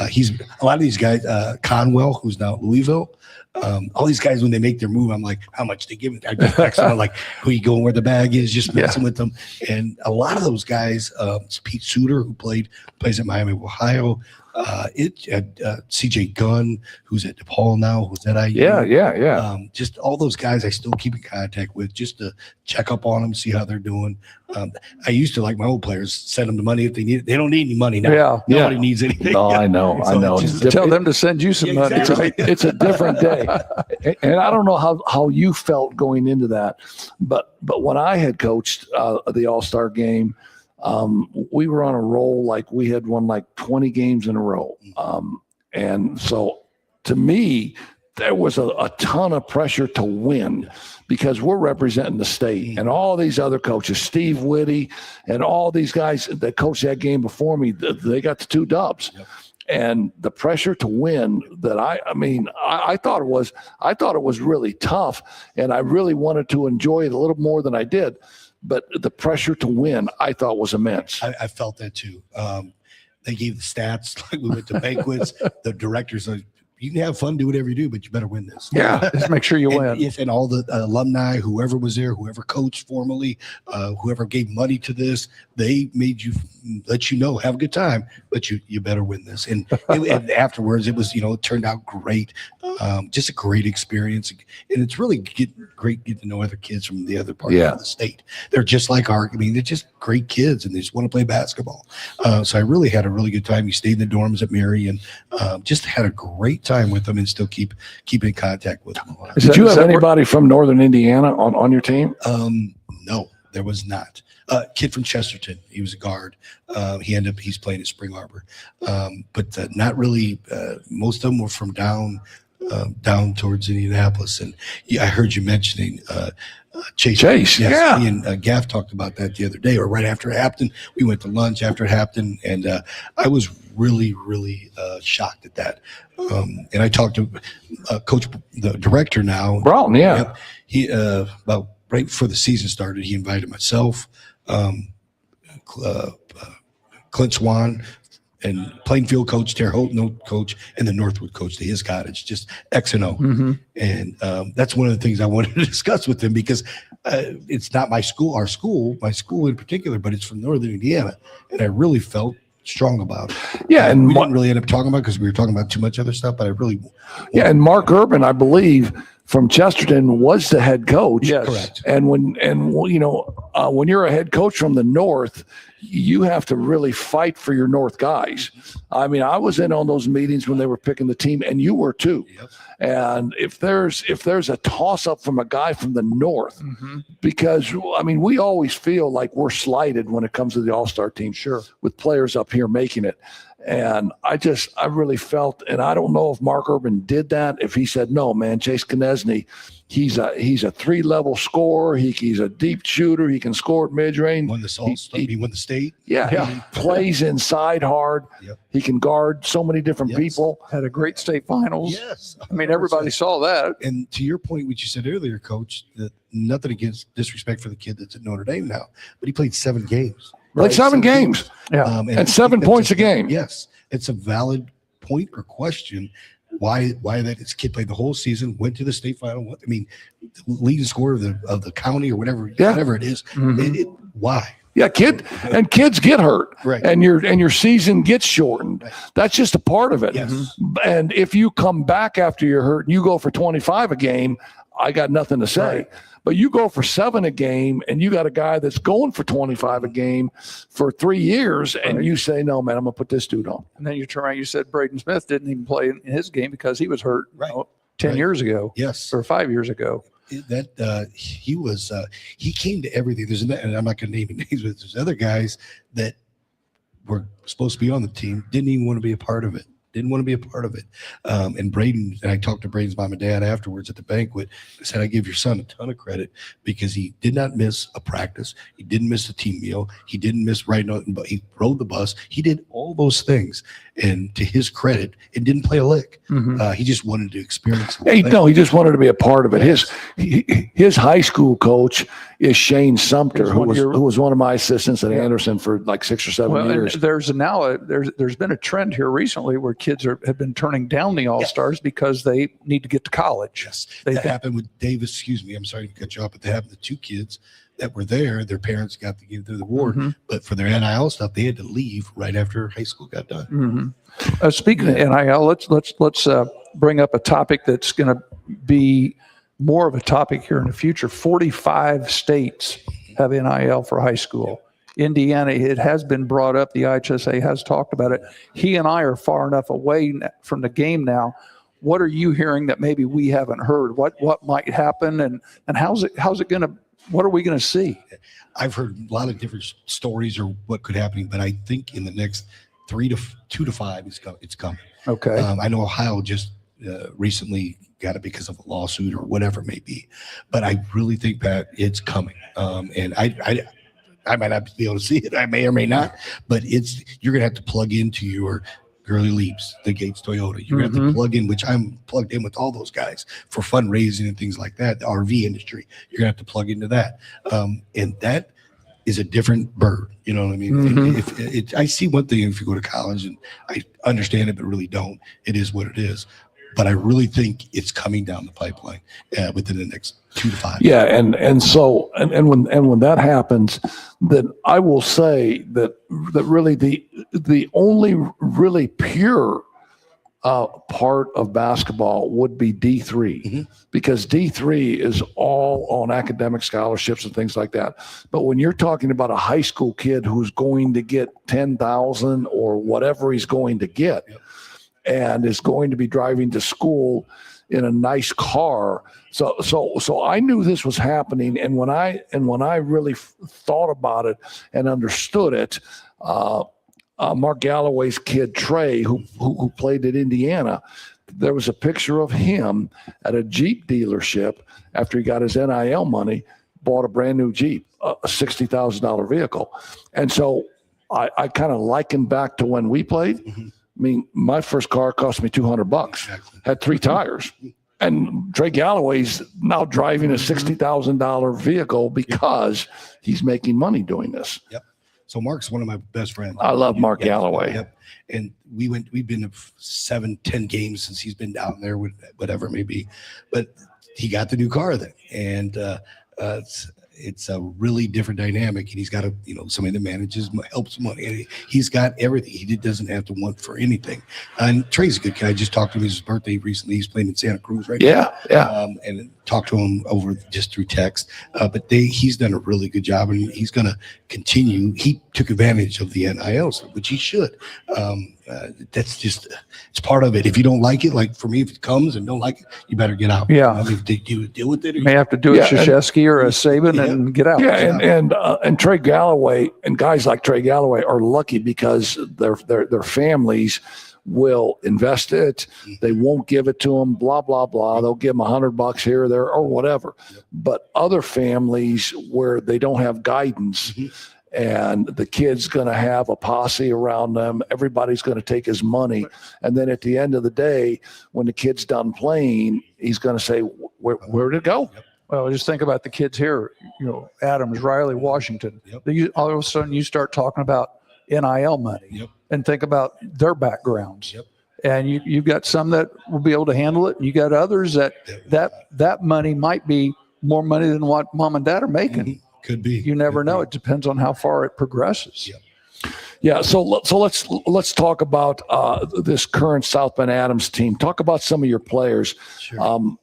He's a lot of these guys, Conwell, who's now at Louisville. All these guys, when they make their move, I'm like, how much they give it? I just text them, I'm like, who you going where the bag is, just messing with them. And a lot of those guys, it's Pete Suter, who plays at Miami, Ohio. CJ Gunn, who's at DePaul now, who's at IU. Yeah. Just all those guys I still keep in contact with just to check up on them, see how they're doing. I used to, like my old players, send them the money if they need it. They don't need any money now. Yeah. Nobody needs anything. No, I know. So I know. it's just- It's Tell them to send you some money. Exactly. Right? It's a different day. And I don't know how you felt going into that, but when I had coached the All-Star game, we were on a roll, like we had won like 20 games in a row. And so to me, there was a ton of pressure to win because we're representing the state, and all these other coaches, Steve Whitty and all these guys that coached that game before me, they got the 2 dubs. Yep. And the pressure to win that I thought it was really tough, and I really wanted to enjoy it a little more than I did. But the pressure to win, I thought, was immense. I felt that too. They gave the stats, like we went to banquets. The directors are, you can have fun, do whatever you do, but you better win this. Yeah, just make sure you win. And all the alumni, whoever was there, whoever coached formally, whoever gave money to this, they made you, let you know, have a good time, but you better win this. And, and afterwards, it was, it turned out great. Just a great experience. And it's really great getting to know other kids from the other part of the state. They're just like they're just great kids, and they just want to play basketball. So I really had a really good time. We stayed in the dorms at Mary, and just had a great time with them, and still keep in contact with them. Did you have anybody from Northern Indiana on your team? No, there was not. Kid from Chesterton. He was a guard. He's playing at Spring Arbor. But not really. Most of them were from down towards Indianapolis. And I heard you mentioning Chase. Chase, yes, yeah. Me and Gaff talked about that the other day, or right after Hampton. We went to lunch after Hampton, and I was really, really shocked at that. And I talked to Coach, the director now. Broughton, yeah. Yep. He about right before the season started, he invited myself, Clint Swan, and Plainfield coach, Terre Haute coach, and the Northwood coach to his cottage, just X and O. Mm-hmm. And that's one of the things I wanted to discuss with him, because it's not my school in particular, but it's from Northern Indiana. And I really felt strong about it. Yeah, and we didn't really end up talking about it because we were talking about too much other stuff, but I really. Yeah, and Mark Urban, I believe, from Chesterton was the head coach. Yes. Correct. And when you're a head coach from the North, you have to really fight for your North guys. I mean, I was in on those meetings when they were picking the team, and you were too. Yep. And if there's a toss up from a guy from the North, because I mean, we always feel like we're slighted when it comes to the All-Star team. Sure, with players up here making it. And I really felt, and I don't know if Mark Urban did that, if he said, no, man, Chase Konechny, he's a 3-level scorer. He's a deep shooter. He can score at mid-range. Won he won the state. Yeah. He plays inside hard. Yep. He can guard so many different Yes. people. Had a great state finals. Yes. I mean, everybody saw that. And to your point, what you said earlier, Coach, that nothing against disrespect for the kid that's at Notre Dame now, but he played 7 games. Played 7 games. Yeah. And 7 points a game. Yes, it's a valid point or question. Why that his kid played the whole season, went to the state final. I mean, leading scorer of the county or whatever it is. Why? Yeah, kids get hurt, Right. and your season gets shortened. Right. That's just a part of it. Yes. And if you come back after you're hurt and you go for 25 a game, I got nothing to say. Right. But you go for 7 a game, and you got a guy that's going for 25 a game for 3 years, and you say, "No, man, I'm gonna put this dude on." And then you turn around, you said Braden Smith didn't even play in his game because he was hurt Right. 10 Right. years ago Yes. or 5 years ago. That he was he came to everything. And I'm not going to name names, but there's other guys that were supposed to be on the team, didn't even want to be a part of it. didn't want to be a part of it. And Braden, and I talked to Braden's mom and dad afterwards at the banquet. I said, I give your son a ton of credit because he did not miss a practice. He didn't miss a team meal. He didn't miss riding on, but he rode the bus. He did all those things. And to his credit, it didn't play a lick. He just wanted to experience it. He just wanted to be a part of it. His high school coach is Shane Sumter, who was one of my assistants at Anderson for like 6 or 7 years. And there's been a trend here recently where kids have been turning down the All-Stars because they need to get to college. Yes, that happened with Davis. Excuse me, I'm sorry to cut you off, but that happened to 2 kids that were there. Their parents got to give them the award, but for their NIL stuff, they had to leave right after high school got done. Speaking of NIL, let's bring up a topic that's going to be more of a topic here in the future. 45 states have NIL for high school. Indiana, it has been brought up. The IHSA has talked about it. He and I are far enough away from the game now. What are you hearing that maybe we haven't heard? What might happen, and how's it going to? What are we going to see? I've heard a lot of different stories or what could happen, but I think in the next 2 to 5, it's coming. Okay. I know Ohio just recently got it because of a lawsuit or whatever it may be, but I really think that it's coming. And I might not be able to see it. I may or may not, but you're gonna have to plug into your Gurley Leaps, the Gates Toyota. You're gonna have to plug in, which I'm plugged in with all those guys for fundraising and things like that. The RV industry, you're gonna have to plug into that, and that is a different bird. You know what I mean? I see one thing if you go to college, and I understand it, but really don't. It is what it is. But I really think it's coming down the pipeline within the next 2 to 5 years. Yeah, and when that happens, then I will say that really the only really pure part of basketball would be D3, because D3 is all on academic scholarships and things like that. But when you're talking about a high school kid who's going to get 10,000 or whatever he's going to get, and is going to be driving to school in a nice car. So I knew this was happening. And when I really thought about it and understood it, Mark Galloway's kid, Trey, who played at Indiana, there was a picture of him at a Jeep dealership after he got his NIL money, bought a brand new Jeep, a $60,000 vehicle. And so I kind of likened back to when we played. I mean, my first car cost me $200, had 3 tires. And Trey Galloway's now driving a $60,000 vehicle because he's making money doing this. Yep. So Mark's one of my best friends. I love Mark Galloway. Yep. And we've been to 7-10 games since he's been down there, with whatever it may be. But he got the new car then. And it's a really different dynamic, and he's got somebody that manages, helps money, and he's got everything. He doesn't have to want for anything. And Trey's a good guy. I just talked to him. His birthday recently. He's playing in Santa Cruz right now. Yeah. And talked to him over just through text. But he's done a really good job, and he's going to continue. He took advantage of the NILs, which he should. That's just, it's part of it. If you don't like it, like for me, if it comes and don't like it, you better get out. Yeah. I mean, do you deal with it? You may have to do a Krzyzewski or a Saban and get out. Yeah, and Trey Galloway and guys like Trey Galloway are lucky because their families will invest it. They won't give it to them, blah, blah, blah. They'll give them $100 here or there or whatever. But other families where they don't have guidance, and the kid's going to have a posse around them, everybody's going to take his money. And then at the end of the day, when the kid's done playing, he's going to say, where did it go? Well, just think about the kids here, Adams, Riley, Washington. All of a sudden you start talking about NIL money and think about their backgrounds. And you've got some that will be able to handle it. And you got others that money might be more money than what mom and dad are making. Could be. You never know. It depends on how far it progresses. Yeah. So let's talk about this current South Bend Adams team. Talk about some of your players. Sure.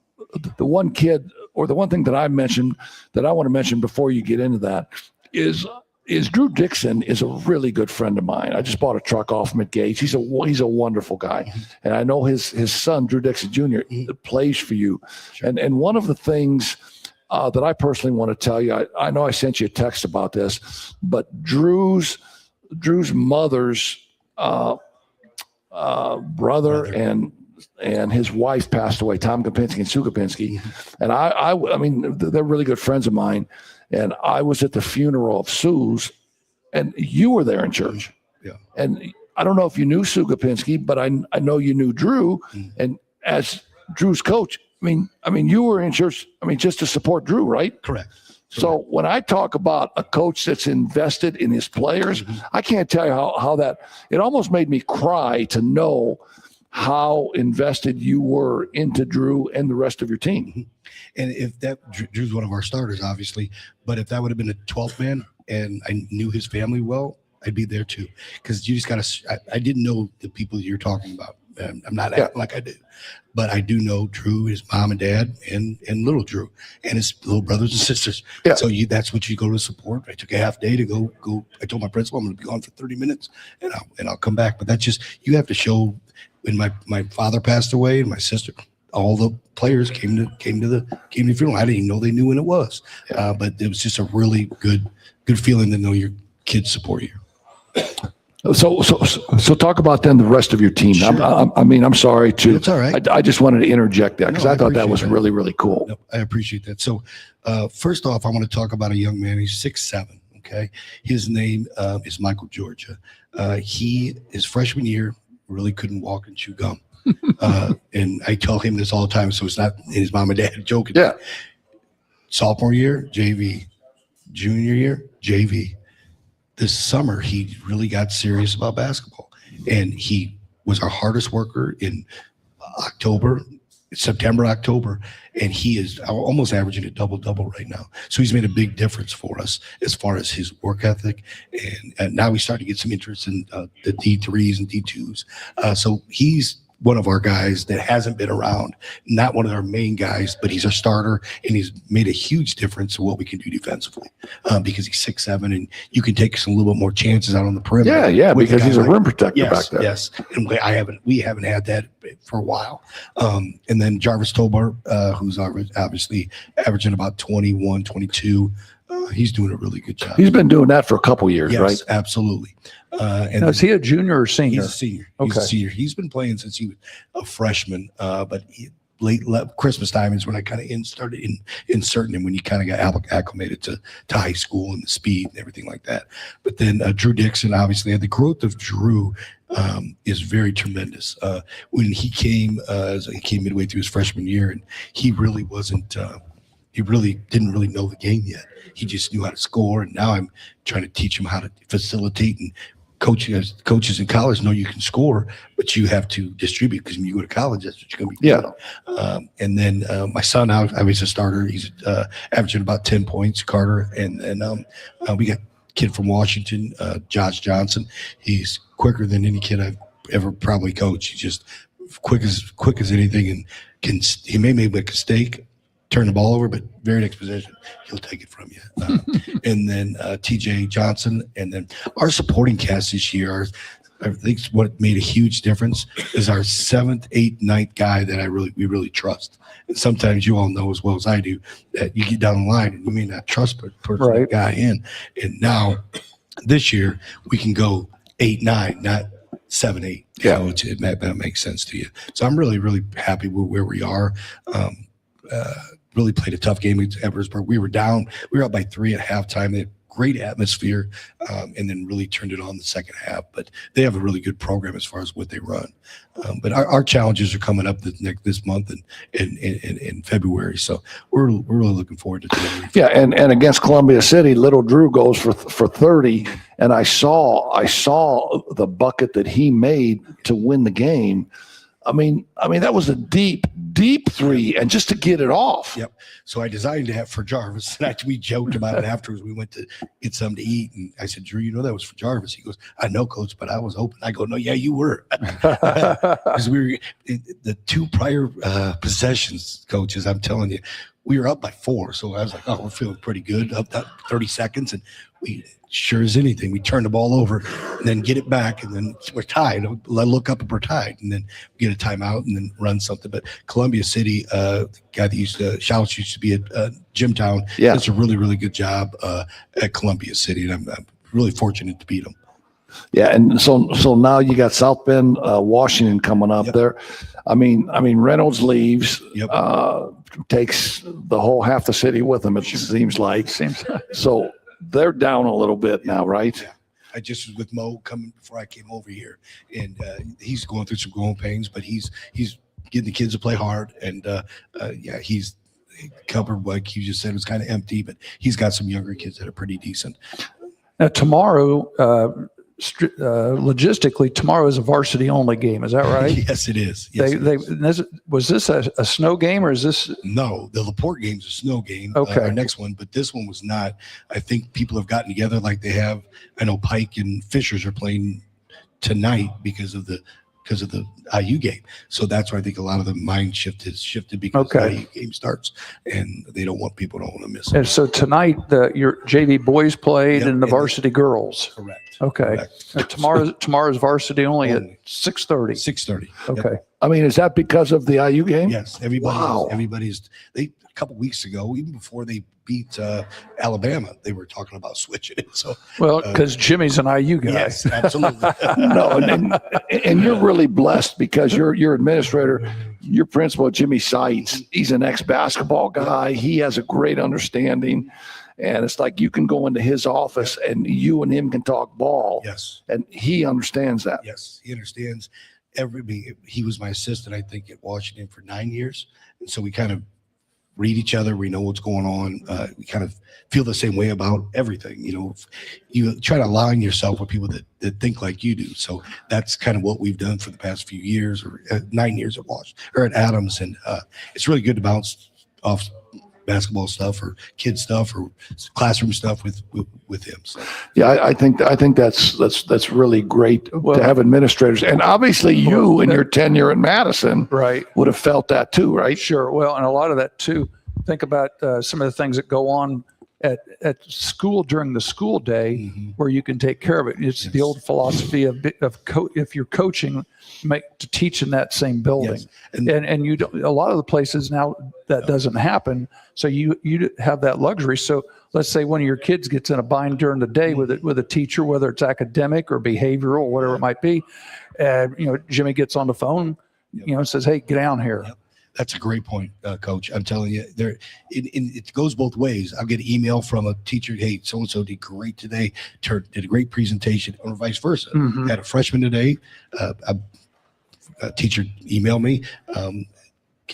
The one kid, or the one thing that I mentioned that I want to mention before you get into that is Drew Dixon is a really good friend of mine. I just bought a truck off him at Gates. He's a wonderful guy, and I know his son Drew Dixon Jr. plays for you. Sure. And one of the things that I personally want to tell you, I know I sent you a text about this, but Drew's mother's brother and his wife passed away, Tom Kopinski and Sue Kopinski. And I mean, they're really good friends of mine. And I was at the funeral of Sue's, and you were there in church. Yeah. And I don't know if you knew Sue Kopinski, but I know you knew Drew. And as Drew's coach, I mean, you were in church, just to support Drew, right? Correct. So when I talk about a coach that's invested in his players, I can't tell you how that, it almost made me cry to know how invested you were into Drew and the rest of your team. And if that, Drew's one of our starters, obviously, but if that would have been a 12th man and I knew his family well, I'd be there too. Because you just got to, I didn't know the people you're talking about. I'm not acting like I do, but I do know Drew, his mom and dad, and little Drew, and his little brothers and sisters. Yeah. So that's what you go to support. I took a half day to go. I told my principal I'm going to be gone for 30 minutes, and I'll come back. But that's just, you have to show. When my father passed away and my sister, all the players came to the funeral. I didn't even know they knew when it was, but it was just a really good feeling to know your kids support you. So talk about then the rest of your team. Sure. I'm sorry to. It's all right. I just wanted to interject that because No, I I thought that was appreciate that. really, really cool. No, I appreciate that. So, first off, I want to talk about a young man. He's 6'7". Okay, his name is Michael Georgia. His freshman year really couldn't walk and chew gum, and I tell him this all the time. So it's not his mom and dad joking. Yeah. Sophomore year, JV. Junior year, JV. This summer, he really got serious about basketball, and he was our hardest worker in September, October, and he is almost averaging a double-double right now. So he's made a big difference for us as far as his work ethic, and now we start to get some interest in the D3s and D2s. So he's one of our guys that hasn't been around, not one of our main guys, but he's a starter, and he's made a huge difference in what we can do defensively because he's 6'7", and you can take some little bit more chances out on the perimeter. Yeah, with because guy he's a like- rim protector back there. Yes, and we haven't had that for a while. And then Jarvis Tobar, who's obviously averaging about 21, 22. He's doing a really good job. He's been doing that for a couple years, Yes, right? absolutely. And Now, is he a junior or senior? he's a senior. He's a Okay. senior. He's been playing since he was a freshman, but late Christmas time is when I kind of started inserting him, when you kind of got acclimated to high school and the speed and everything like that. But then Drew Dixon, obviously, the growth of Drew is very tremendous. When he came midway through his freshman year, and he really wasn't. He really didn't really know the game yet. He just knew how to score, and now I'm trying to teach him how to facilitate. And coaches in college know you can score, but you have to distribute, because when you go to college, that's what you're going to be doing. And then my son, now, I was a starter. He's averaging about 10 points, Carter. And we got a kid from Washington, Josh Johnson. He's quicker than any kid I've ever probably coached. He's just quick as anything, and he may make a mistake, turn the ball over, but very next possession, he'll take it from you. And then TJ Johnson, and then our supporting cast this year, I think what made a huge difference is our 7th, 8th, 9th guy that we really trust. And sometimes you all know as well as I do that you get down the line and you may not trust the guy in. And now this year we can go 8, 9, not 7, 8. Yeah. So that makes sense to you. So I'm really, really happy with where we are. Really played a tough game at Eversburg. We were down. We were up by 3 at halftime. They had great atmosphere, and then really turned it on the second half. But they have a really good program as far as what they run. But our challenges are coming up this month and in February. So we're really looking forward to today. Yeah, and against Columbia City, little Drew goes for 30, and I saw the bucket that he made to win the game. I mean that was a deep three, and just to get it off. Yep. So I designed that for Jarvis. And we joked about it afterwards. We went to get something to eat, and I said, "Drew, you know that was for Jarvis." He goes, "I know, Coach, but I was open." I go, "No, yeah, you were." Because we were the 2 prior possessions, coaches. I'm telling you, we were up by 4. So I was like, "Oh, we're feeling pretty good." Up 30 seconds, and we sure as anything, we turn the ball over and then get it back, and then we're tied. I look up and we're tied, and then we get a timeout and then run something. But Columbia City, the guy that used to be at Jimtown, does a really, really good job at Columbia City, and I'm really fortunate to beat him. Yeah, and so now you got South Bend, Washington coming up Yep. there. I mean Reynolds leaves, Yep. takes the whole half the city with him. It seems like. Seems So they're down a little bit now, right? Yeah. I just was with Mo coming before I came over here, and he's going through some growing pains, but he's getting the kids to play hard, and yeah, he's covered like you just said. It was kind of empty, but he's got some younger kids that are pretty decent. Now, tomorrow, logistically, tomorrow is a varsity only game. Is that right? Yes, it is. Yes, Was this a snow game or is this? no, the Laporte game's a snow game. Okay. Our next one, but this one was not. I think people have gotten together like they have. I know Pike and Fishers are playing tonight because of the IU game. So that's why I think a lot of the mind shift has shifted because Okay. the IU game starts and they don't want to miss it. And so tonight, your JV boys played Yep, and the and varsity girls. Correct. Okay. Correct. And tomorrow's varsity only at Only. 6:30. 6:30. Okay. I mean, is that because of the IU game? Yes, Wow. everybody's a couple weeks ago, even before they beat Alabama, they were talking about switching it. So Well, because Jimmy's an IU guy. yes, absolutely. No, and you're really blessed because your administrator, your principal, Jimmy Seitz, he's an ex-basketball guy. He has a great understanding. And it's like you can go into his office and you and him can talk ball. Yes, And he understands that. yes, he understands everybody. He was my assistant, I think, at Washington for 9 years, and so we kind of read each other. We know what's going on. We kind of feel the same way about everything. You know, you try to align yourself with people that think like you do. So that's kind of what we've done for the past few years, or 9 years at at Adams, and it's really good to bounce off basketball stuff or kid stuff or classroom stuff with him. So Yeah, I think that's really great Well- to have administrators. And obviously you Well, in your tenure at Madison Right. would have felt that too, right? Sure. Well, and a lot of that too. Think about some of the things that go on at school during the school day, where you can take care of it. It's the Yes. old philosophy of if you're coaching, to teach in that same building. Yes. And- And you don't, a lot of the places now that doesn't happen. So you have that luxury. So let's say one of your kids gets in a bind during the day with a teacher, whether it's academic or behavioral or whatever it might be. And Jimmy gets on the phone, and says, "Hey, get down here." Yep. That's a great point, Coach. I'm telling you, it goes both ways. I'll get an email from a teacher, "Hey, so and so did great today, did a great presentation," or vice versa. Mhm. Had a freshman today. A teacher emailed me, "Can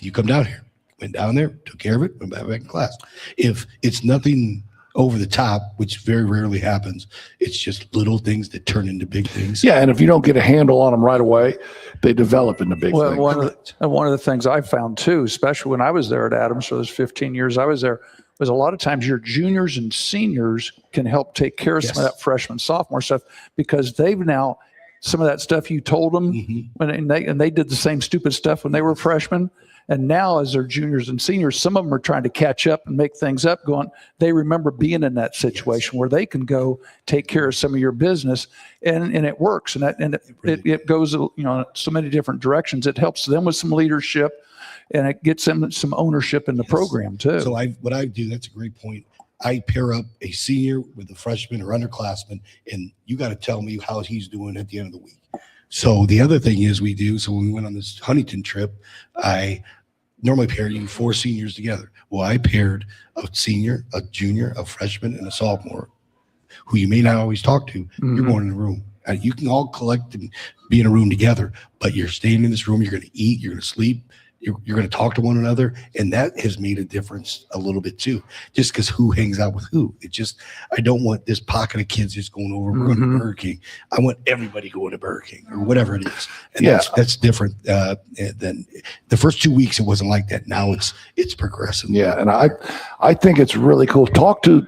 you come down here?" Went down there, took care of it, went back in class. If it's nothing over the top, which very rarely happens, it's just little things that turn into big things. Yeah, and if you don't get a handle on them right away, they develop into big Well, things. one of the things I found too, especially when I was there at Adams for those 15 years I was there, was a lot of times your juniors and seniors can help take care of some of Yes. that freshman, sophomore stuff, because they've now, some of that stuff you told them Mhm. and they did the same stupid stuff when they were freshmen. And now as they're juniors and seniors, some of them are trying to catch up and make things up going, they remember being in that situation where they can go take care of some of your business and it works. And it goes, so many different directions. It helps them with some leadership and it gets them some ownership in the Yes. program too. So what I do, that's a great point. I pair up a senior with a freshman or underclassman, and you got to tell me how he's doing at the end of the week. So the other thing is so when we went on this Huntington trip, I normally pair you 4 seniors together. Well, I paired a senior, a junior, a freshman, and a sophomore who you may not always talk to. You're Mhm. going in a room. You can all collect and be in a room together, but you're staying in this room. You're going to eat. You're going to sleep. You're going to talk to one another, and that has made a difference a little bit too. Just because who hangs out with who, I don't want this pocket of kids just going over. We're going Mhm. to Burger King. I want everybody going to Burger King or whatever it is, and Yeah. that's different than the first 2 weeks. It wasn't like that. Now it's progressive. Yeah, and I think it's really cool. Talk to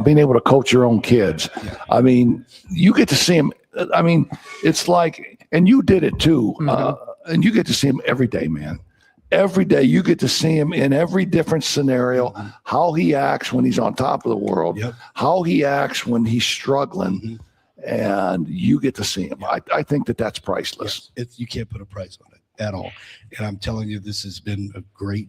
being able to coach your own kids. Yeah. I mean, you get to see them. I mean, it's like, and you did it too. And you get to see him every day, man. Every day you get to see him in every different scenario, how he acts when he's on top of the world, Yep. how he acts when he's struggling, and you get to see him. I think that's priceless. You can't put a price on it at all. And I'm telling you, this has been a great.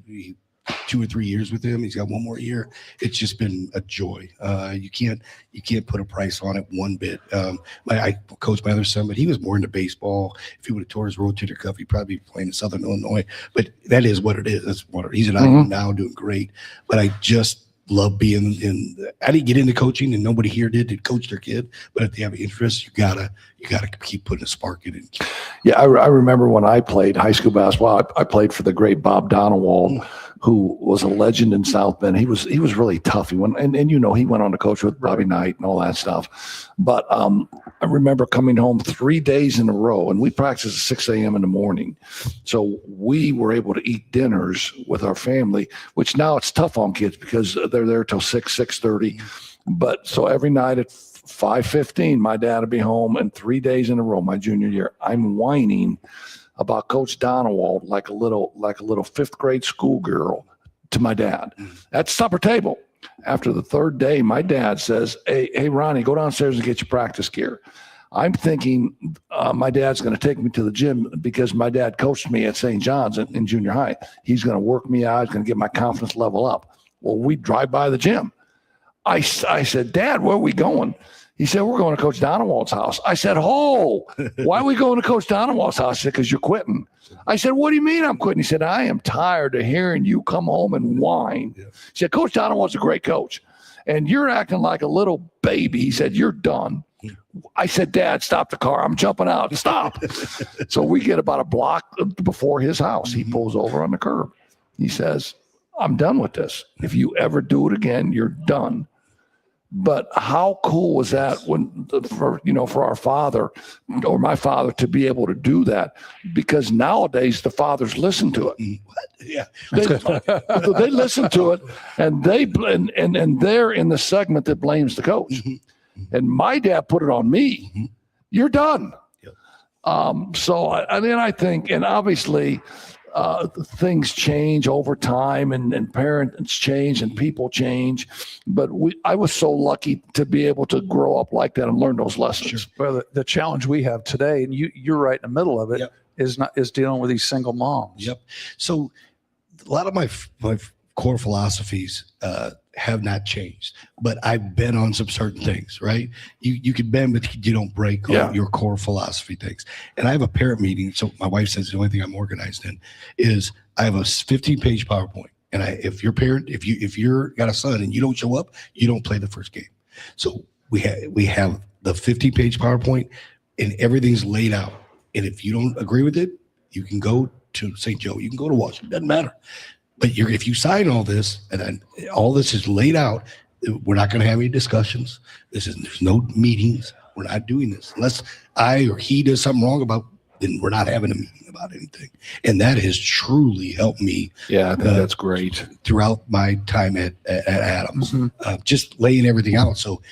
2 or 3 years with him. He's got one more year. It's just been a joy. You can't put a price on it one bit. I coached my other son, but he was more into baseball. If he would have tore his rotator cuff, he'd probably be playing in Southern Illinois. But that is what it is. That's what he's an IU now, doing great. But I just love being in. I didn't get into coaching, and nobody here did to coach their kid. But if they have an interest, you gotta keep putting a spark in it. Yeah, I remember when I played high school basketball, I played for the great Bob Donewald, who was a legend in South Bend. He was really tough. He went and he went on to coach with Bobby Knight and all that stuff. But I remember coming home 3 days in a row, and we practiced at 6 a.m. in the morning. So we were able to eat dinners with our family, which now it's tough on kids because they're there till 6:30. But so every night at 5:15, my dad would be home, and 3 days in a row, my junior year, I'm whining about Coach Donewald like a little fifth grade schoolgirl to my dad at the supper table. After the third day, my dad says, hey, Ronnie, go downstairs and get your practice gear. I'm thinking my dad's going to take me to the gym because my dad coached me at St. John's in junior high. He's going to work me out. He's going to get my confidence level up. Well, we drive by the gym. I said, Dad, where are we going? He said, we're going to Coach Donewald's house. I said, why are we going to Coach Donewald's house? He said, because you're quitting. I said, what do you mean I'm quitting? He said, I am tired of hearing you come home and whine. He said, Coach Donewald's a great coach, and you're acting like a little baby. He said, you're done. I said, Dad, stop the car. I'm jumping out. Stop. So we get about a block before his house. He pulls over on the curb. He says, I'm done with this. If you ever do it again, you're done. But how cool was that for our father or my father to be able to do that? Because nowadays the fathers listen to it. Yeah, they listen to it, and they're in the segment that blames the coach. And my dad put it on me. You're done. So I think, and obviously things change over time, and parents change and people change. But I was so lucky to be able to grow up like that and learn those lessons. Sure. Well, the challenge we have today, and you're right in the middle of it, is dealing with these single moms. Yep. So a lot of my core philosophies have not changed, but I've been on some certain things, right? You can bend, but you don't break on your core philosophy things. And I have a parent meeting. So my wife says the only thing I'm organized in is I have a 15-page PowerPoint. And if you're got a son and you don't show up, you don't play the first game. So we have the 15-page PowerPoint, and everything's laid out. And if you don't agree with it, you can go to St. Joe. You can go to Washington. Doesn't matter. But if you sign all this, and then all this is laid out, we're not going to have any discussions. There's no meetings. We're not doing this unless I or he does something wrong then we're not having a meeting about anything. And that has truly helped me. Yeah, I think that's great. Throughout my time at Adams, just laying everything out. So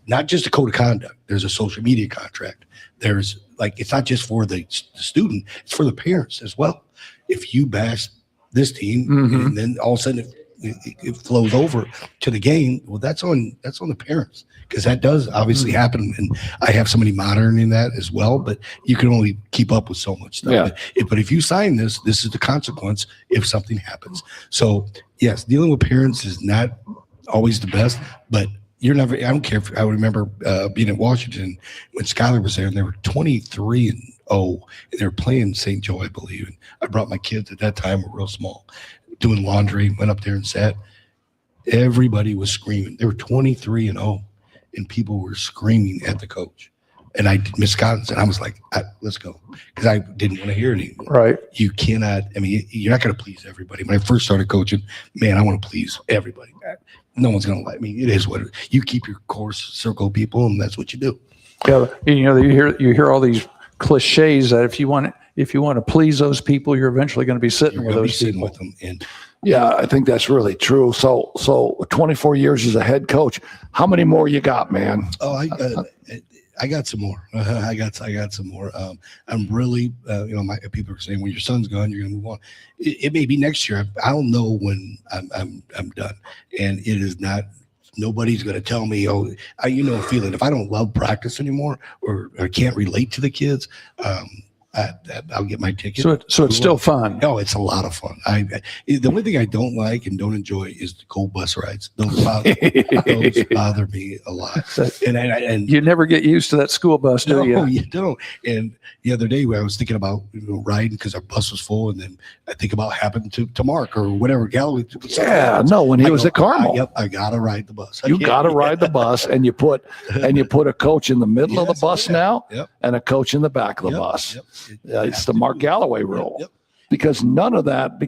not just a code of conduct. There's a social media contract. There's it's not just for the student, it's for the parents as well. If you bash this team, and then all of a sudden it flows over to the game, well, that's on the parents, because that does obviously happen. And I have somebody monitoring that as well, but you can only keep up with so much stuff. Yeah. But if you sign this is the consequence if something happens. So yes, dealing with parents is not always the best, but I don't care I remember being at Washington when Skyler was there, and they were 23-0, and they were playing St. Joe, I believe. And I brought my kids at that time, were real small, doing laundry, went up there and sat. Everybody was screaming. They were 23-0, and people were screaming at the coach. And Miss Scott said, I was like, let's go, because I didn't want to hear it anymore. Right. You cannot, you're not going to please everybody. When I first started coaching, man, I want to please everybody. No one's going to like me. It is what it is. You keep your core circle of people, and that's what you do. Yeah, you hear all these cliches that if you want to please those people, you're eventually going to be sitting with those people. With them. And Yeah, I think that's really true. So 24 years as a head coach. How many more you got, man? oh, I got some more. I got some more. I'm really, my people are saying, when your son's gone, you're going to move on. It may be next year. I don't know when I'm done, and it is not. Nobody's going to tell me, a feeling. If I don't love practice anymore, or can't relate to the kids, I'll get my ticket. So it's still fun. Oh, it's a lot of fun. The only thing I don't like and don't enjoy is the cold bus rides. Those bother me a lot. And You never get used to that school bus, do you? no, you don't. And the other day, where I was thinking about riding because our bus was full, and then I think about happening to Mark or whatever Galloway. Yeah, no, when he was at Carmel. Yep, I gotta ride the bus. You got to ride the bus, and you put a coach in the middle of the Yes, bus yeah. now, Yep. and a coach in the back of the Yep, bus. yep. It's the Mark Galloway rule. Yep. Because none of that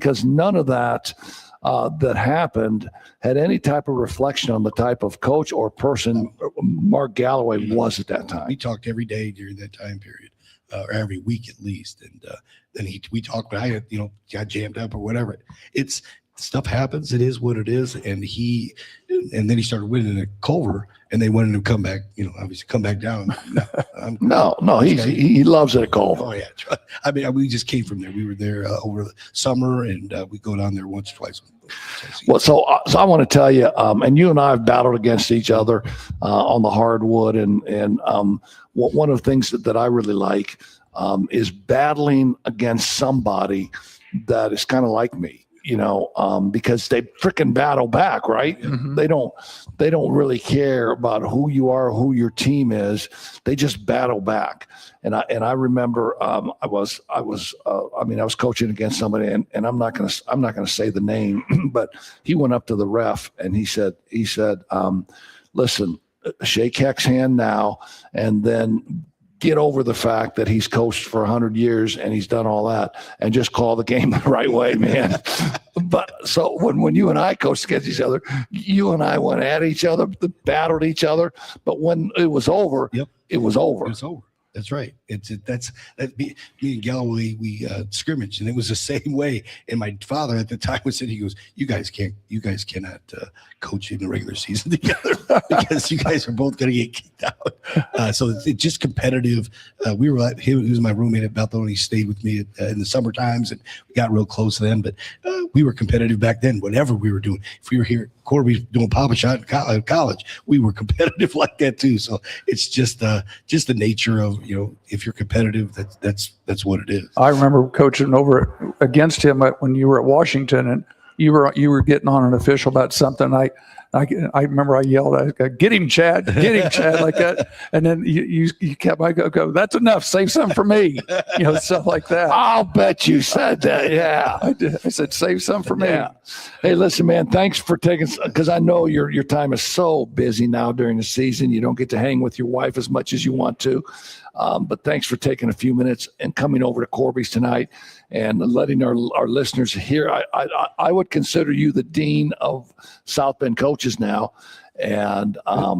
that happened had any type of reflection on the type of coach or person Mark Galloway was at that time. We talked every day during that time period, or every week at least. And then we talked, but I, got jammed up or whatever. It's stuff happens. It is what it is. And then he started winning at Culver, and they wanted him to come back, obviously come back down. No, he loves it at Culver. Oh yeah. I mean, we just came from there. We were there over the summer, and we go down there once or twice. Well, so I want to tell you, and you and I have battled against each other on the hardwood, and one of the things that I really like is battling against somebody that is kind of like me. Because they freaking battle back, right? Mhm. They don't really care about who you are, who your team is. They just battle back. And I remember I was coaching against somebody, and I'm not gonna say the name, but he went up to the ref and he said, listen, shake Heck's hand now, and then get over the fact that he's coached for 100 years and he's done all that, and just call the game the right way, man. But so when you and I coached against each other, you and I went at each other, battled each other. But when it was over, Yep. it was over. It's over. That's right. Me and Galloway, we scrimmaged, and it was the same way. And my father at the time was saying, he goes, you guys cannot coach in the regular season together because you guys are both going to get kicked out. So it's just competitive. He was my roommate at Bethel, and he stayed with me in the summer times, and we got real close then. But we were competitive back then. Whatever we were doing, if we were here at Corby doing Papa Shot in college, we were competitive like that too. So it's just the nature of, if you're competitive, that's what it is. I remember coaching over against him when you were at Washington, and you were getting on an official about something. I remember I yelled, "Get him, Chad! Get him, Chad!" like that. And then you kept, I go, "That's enough. Save some for me," stuff like that. I'll bet you said that. Yeah. I did. I said, "Save some for me." Yeah. Hey, listen, man, thanks for taking, because I know your time is so busy now during the season. You don't get to hang with your wife as much as you want to. But thanks for taking a few minutes and coming over to Corby's tonight and letting our listeners hear. I would consider you the dean of South Bend coaches now. And I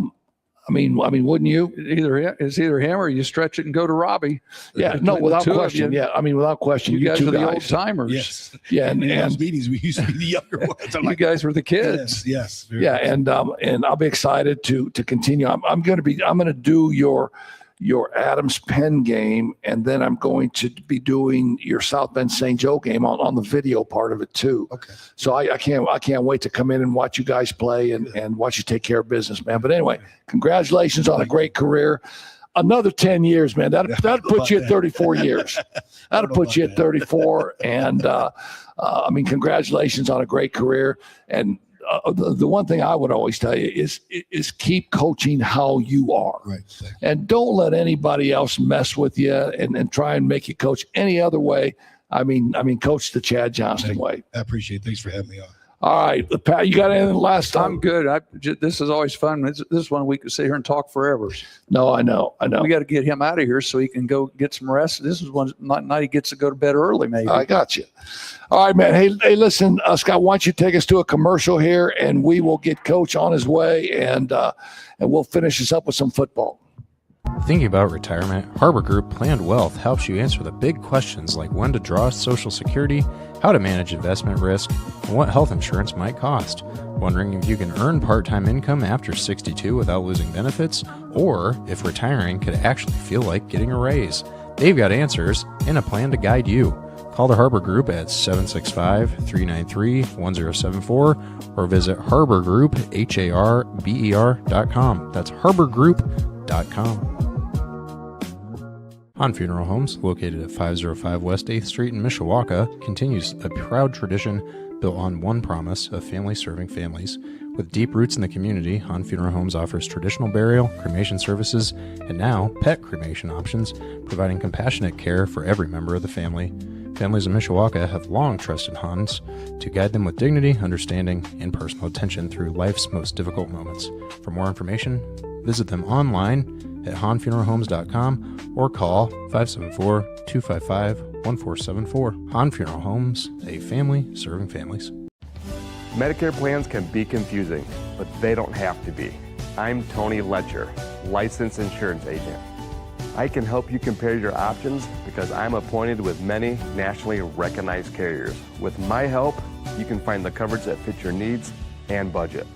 mean, wouldn't you? It's either him or you stretch it and go to Robbie. Yeah, Between no, the without two of question. you. Yeah, I mean, without question. You guys two are the old guys. timers. Yes. Yeah, And in and those meetings, we used to be the younger ones. I'm You like, guys were the kids. yes. Very yeah, much. and I'll be excited to continue. I'm going to do your Adams Penn game, and then I'm going to be doing your South Bend St. Joe game on the video part of it too. Okay. So I can't wait to come in and watch you guys play and watch you take care of business, man. But anyway, congratulations on a great career. Another 10 years, man. That'd put you at 34 years. That'd put you at 34. And I mean, congratulations on a great career. And the one thing I would always tell you is keep coaching how you are. Right. Thank you. And don't let anybody else mess with you and try and make you coach any other way. I mean, coach the Chad Johnston way. I appreciate it. Thanks for having me on. All right, Pat, you got anything last time? I'm good. This is always fun. This is one we could sit here and talk forever. No, I know. We got to get him out of here so he can go get some rest. This is one night he gets to go to bed early, maybe. I got you. All right, man. Hey, listen, Scott, why don't you take us to a commercial here, and we will get Coach on his way, and we'll finish this up with some football. Thinking about retirement, Harbor Group Planned Wealth helps you answer the big questions like when to draw Social Security, how to manage investment risk, and what health insurance might cost. Wondering if you can earn part-time income after 62 without losing benefits, or if retiring could actually feel like getting a raise. They've got answers and a plan to guide you. Call the Harbor Group at 765-393-1074 or visit harborgroup.com. That's harborgroup.com. Han Funeral Homes, located at 505 West 8th Street in Mishawaka, continues a proud tradition built on one promise of family serving families. With deep roots in the community, Han Funeral Homes offers traditional burial, cremation services, and now pet cremation options, providing compassionate care for every member of the family. Families in Mishawaka have long trusted Hans to guide them with dignity, understanding, and personal attention through life's most difficult moments. For more information, visit them online at hanfuneralhomes.com or call 574-255-1474. Han Funeral Homes, a family serving families. Medicare plans can be confusing, but they don't have to be. I'm Tony Letcher, licensed insurance agent. I can help you compare your options because I'm appointed with many nationally recognized carriers. With my help, you can find the coverage that fits your needs and budget.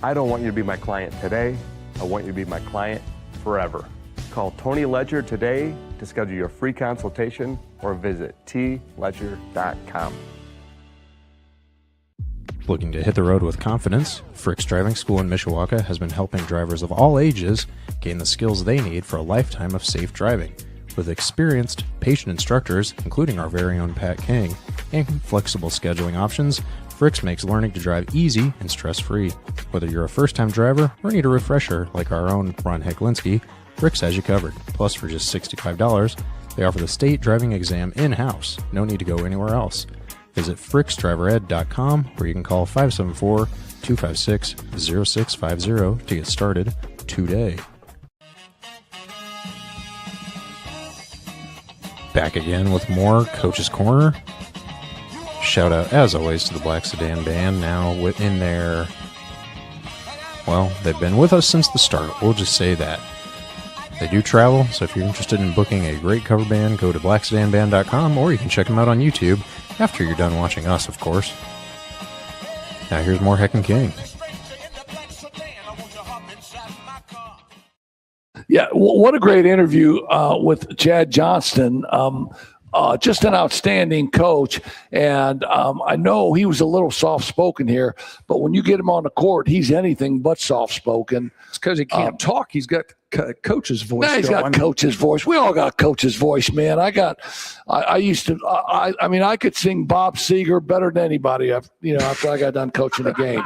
I don't want you to be my client today. I want you to be my client forever. Call Tony Letcher today to schedule your free consultation or visit tletcher.com. Looking to hit the road with confidence, Frick's Driving School in Mishawaka has been helping drivers of all ages gain the skills they need for a lifetime of safe driving. With experienced, patient instructors, including our very own Pat King, and flexible scheduling options, Frick's makes learning to drive easy and stress-free. Whether you're a first-time driver or need a refresher like our own Ron Heklinski, Frick's has you covered. Plus, for just $65, they offer the state driving exam in-house. No need to go anywhere else. Visit fricksdrivered.com, where you can call 574-256-0650 to get started today. Back again with more Coach's Corner. Shout out, as always, to the Black Sedan Band, now in their... Well, they've been with us since the start. We'll just say that. They do travel, so if you're interested in booking a great cover band, go to blacksedanband.com, or you can check them out on YouTube after you're done watching us, of course. Now here's more Heck and King. Yeah, what a great interview with Chad Johnston. Just an outstanding coach. And I know he was a little soft-spoken here, but when you get him on the court, he's anything but softspoken. It's because he can't talk. He's got coach's voice. Yeah, he's got coach's voice. We all got coach's voice, man. I mean, I could sing Bob Seger better than anybody, after I got done coaching the game.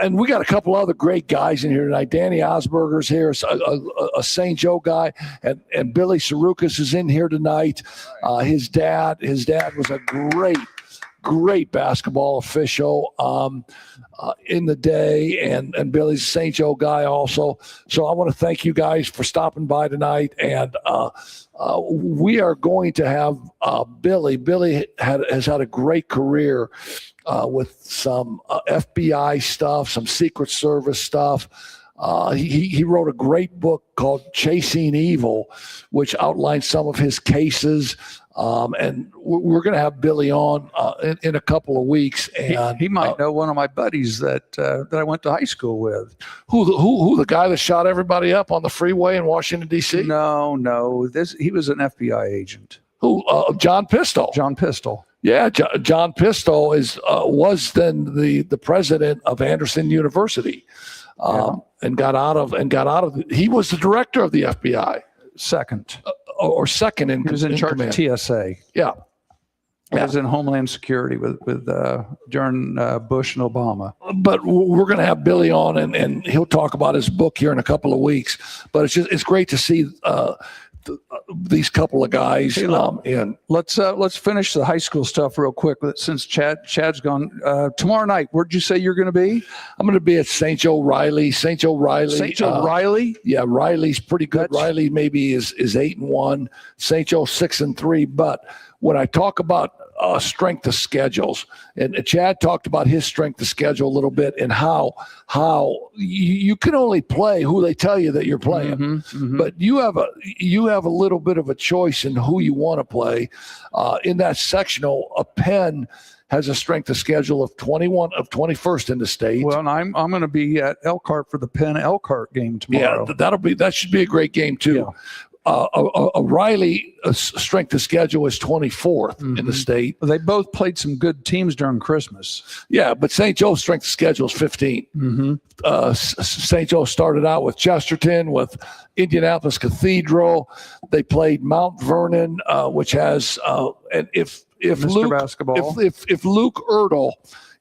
And we got a couple other great guys in here tonight. Danny Osberger's here, a St. Joe guy, and Billy Sarukas is in here tonight. His dad was a great basketball official in the day, and Billy's a St. Joe guy also. So I want to thank you guys for stopping by tonight, and we are going to have Billy. Billy has had a great career with some FBI stuff, some Secret Service stuff. He wrote a great book called Chasing Evil, which outlines some of his cases. And we're going to have Billy on in a couple of weeks. And he might know one of my buddies that I went to high school with. Who the guy that shot everybody up on the freeway in Washington, D.C.? No. He was an FBI agent. Who? John Pistol. John Pistol. Yeah, John Pistol was then the president of Anderson University, and got out of. He was the director of the FBI. Second. Or second in. He was in charge command. of TSA. Yeah. He was in Homeland Security with during Bush and Obama. But we're going to have Billy on, and he'll talk about his book here in a couple of weeks. But it's great to see these couple of guys. Hey, let's finish the high school stuff real quick since Chad's gone. Tomorrow night, where'd you say you're going to be? I'm going to be at St. Joe Riley. St. Joe Riley? Yeah, Riley's pretty good. Riley maybe is 8-1. St. Joe 6-3. But when I talk about strength of schedules, and Chad talked about his strength of schedule a little bit, and how you can only play who they tell you that you're playing, but you have a little bit of a choice in who you want to play. In that sectional, a Penn has a strength of schedule of 21st in the state. Well, and I'm going to be at Elkhart for the Penn Elkhart game tomorrow. Yeah, that should be a great game too. Riley strength of schedule is 24th in the state. They both played some good teams during Christmas. Yeah, but St. Joe's strength of schedule is 15. St. Joe started out with Chesterton, with Indianapolis Cathedral. They played Mount Vernon, which has and if Mr. Luke Basketball. if Luke Ertl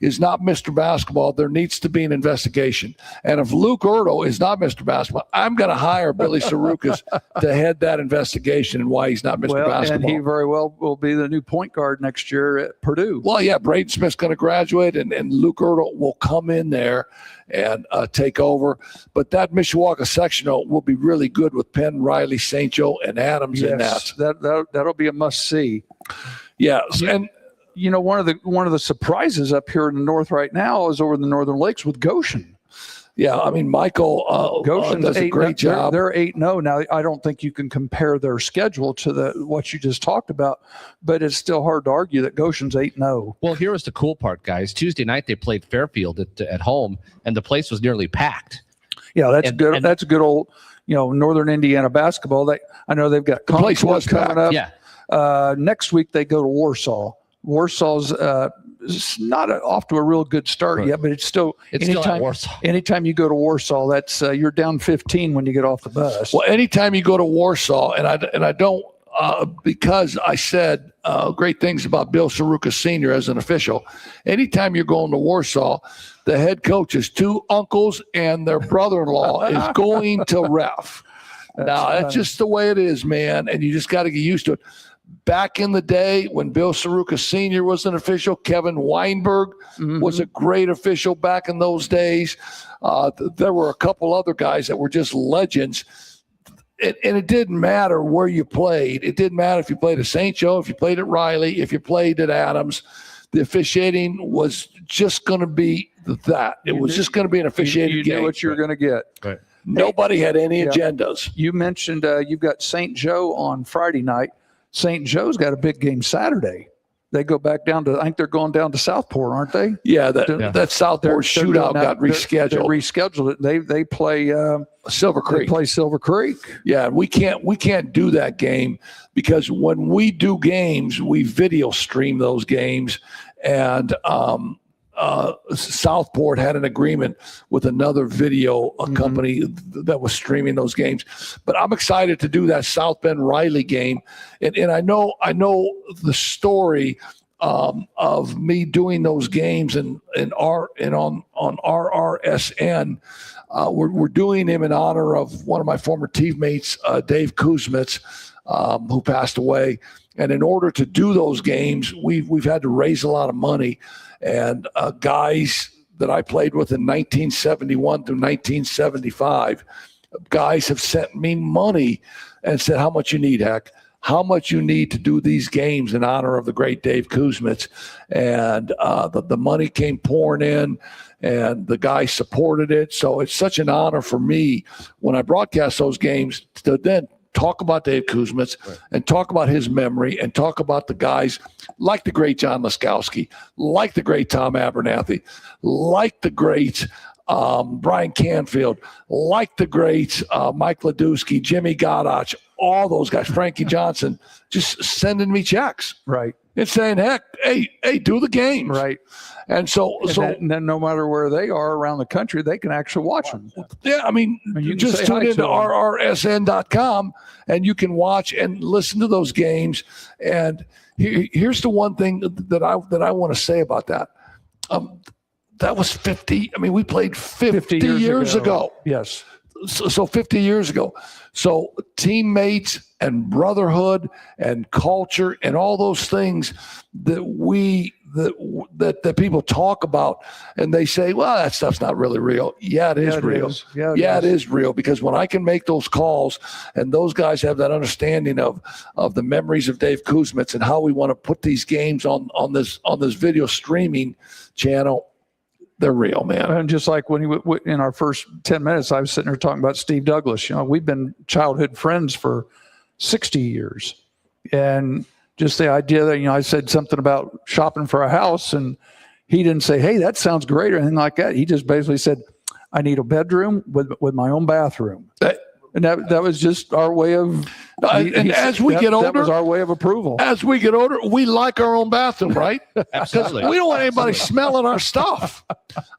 is not Mr. Basketball, there needs to be an investigation. And if Luke Ertl is not Mr. Basketball, I'm going to hire Billy Sarukas to head that investigation and why he's not Mr. Basketball. And he very well will be the new point guard next year at Purdue. Well, yeah, Braden Smith's going to graduate, and Luke Ertl will come in there and take over. But that Mishawaka sectional will be really good with Penn, Riley, St. Joe, and Adams in that. That'll be a must see. Yeah, and You know, one of the surprises up here in the north right now is over in the Northern Lakes with Goshen. yeah, I mean, Michael Goshen does a great job. They're 8-0 now. I don't think you can compare their schedule to what you just talked about, but it's still hard to argue that Goshen's 8-0. Well, here was the cool part, guys. Tuesday night they played Fairfield at home, and the place was nearly packed. Yeah, that's And- good. and- That's a good old, Northern Indiana basketball. I know they've got place Concord was coming packed. up. Yeah, Next week they go to Warsaw. Warsaw's not off to a real good start Right. yet, but it's still it's still at Warsaw. Anytime you go to Warsaw, that's you're down 15 when you get off the bus. Well, anytime you go to Warsaw, and I don't because I said great things about Bill Sarukas Sr. as an official. Anytime you're going to Warsaw, the head coach's two uncles and their brother-in-law is going to ref. Now that's just the way it is, man, and you just got to get used to it. Back in the day when Bill Sarukas Sr. was an official, Kevin Weinberg was a great official back in those days. There were a couple other guys that were just legends. And it didn't matter where you played. It didn't matter if you played at St. Joe, if you played at Riley, if you played at Adams. The officiating was just going to be that. It was just going to be an officiated you game. knew what you were going to get. Right. Nobody had any Yeah. agendas. You mentioned you've got St. Joe on Friday night. St. Joe's got a big game Saturday. They go back down to, I think they're going down to Southport, aren't they? Yeah, that Yeah. Southport They're shootout doing that- got They rescheduled. rescheduled it. They play Silver they Creek. play Silver Creek. Yeah, we can't do that game because when we do games, we video stream those games, and Southport had an agreement with another video company that was streaming those games. But I'm excited to do that South Bend Riley game, and I know the story of me doing those games and on RRSN. We're doing him in honor of one of my former teammates, Dave Kuzmits, who passed away. And in order to do those games, we've had to raise a lot of money. And guys that I played with in 1971 through 1975, guys have sent me money and said, how much you need, Heck? How much you need to do these games in honor of the great Dave Kuzmits. And the money came pouring in, and the guy supported it. So it's such an honor for me when I broadcast those games to then talk about Dave Kuzmits and talk about his memory and talk about the guys like the great John Laskowski, like the great Tom Abernathy, like the great Brian Canfield, like the great Mike Ledusky, Jimmy Godach, all those guys, Frankie Johnson, just sending me checks Right. and saying, heck, hey, do the games. Right. And so And then no matter where they are around the country, they can actually watch them. yeah, I mean, You can just say tune hi into to 'em. rrsn.com and you can watch and listen to those games. And here's the one thing that I want to say about that. That was 50. I mean, we played 50 years ago. Yes. So 50 years ago. So teammates and brotherhood and culture and all those things that people talk about, and they say, well, that stuff's not really real. Yeah, it is real. Yeah, It is real, because when I can make those calls and those guys have that understanding of the memories of Dave Kuzmits and how we want to put these games on this video streaming channel, they're real, man. And just like when in our first 10 minutes, I was sitting there talking about Steve Douglas. We've been childhood friends for 60 years. And just the idea that, I said something about shopping for a house, and he didn't say, hey, that sounds great or anything like that. He just basically said, I need a bedroom with my own bathroom. And that was just our way of. And as we get that was older, our way of approval. as we get older, we like our own bathroom, right? Absolutely. We don't want anybody smelling our stuff.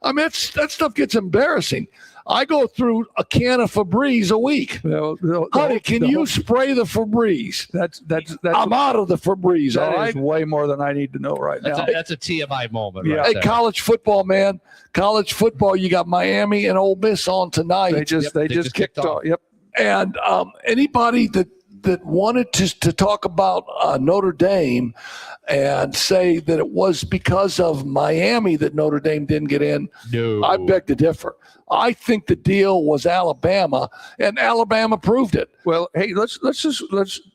I mean, that stuff gets embarrassing. I go through a can of Febreze a week. Honey, can you spray the Febreze? That's I'm out of the Febreze, all that right? is way more than I need to know right now. That's a TMI moment. Yeah. Right Hey, there. college football, man. College football, you got Miami and Ole Miss on tonight. They just kicked off. Yep. And anybody that wanted to talk about Notre Dame and say that it was because of Miami that Notre Dame didn't get in, No. I beg to differ. I think the deal was Alabama, and Alabama proved it. Well, hey, let's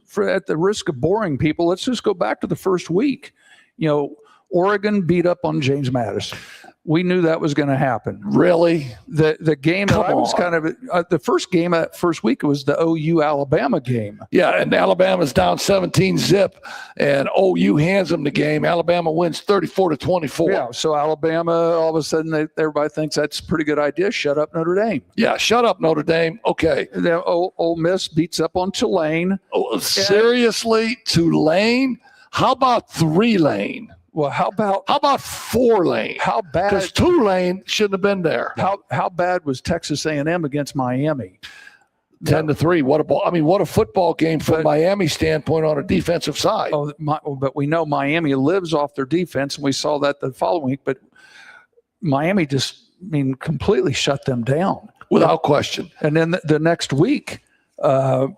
for at the risk of boring people, let's just go back to the first week. You know, Oregon beat up on James Madison. We knew that was going to happen. Really? The game that Come I was on. kind of the first game that first week was the OU Alabama game. Yeah, and Alabama's down 17-0, and OU hands them the game. Alabama wins 34-24. Yeah, so Alabama, all of a sudden, everybody thinks that's a pretty good idea. Shut up, Notre Dame. Yeah, shut up, Notre Dame. Okay. And then Ole Miss beats up on Tulane. Oh, seriously, Tulane? How about 3-lane? Well, how about 4-lane? how Because bad? Tulane shouldn't have been there. How bad was Texas A&M against Miami? 10-3. What a ball! I mean, what a football game from Miami standpoint on a defensive side. But we know Miami lives off their defense, and we saw that the following week. But Miami just, completely shut them down. Without question. And then the next week, how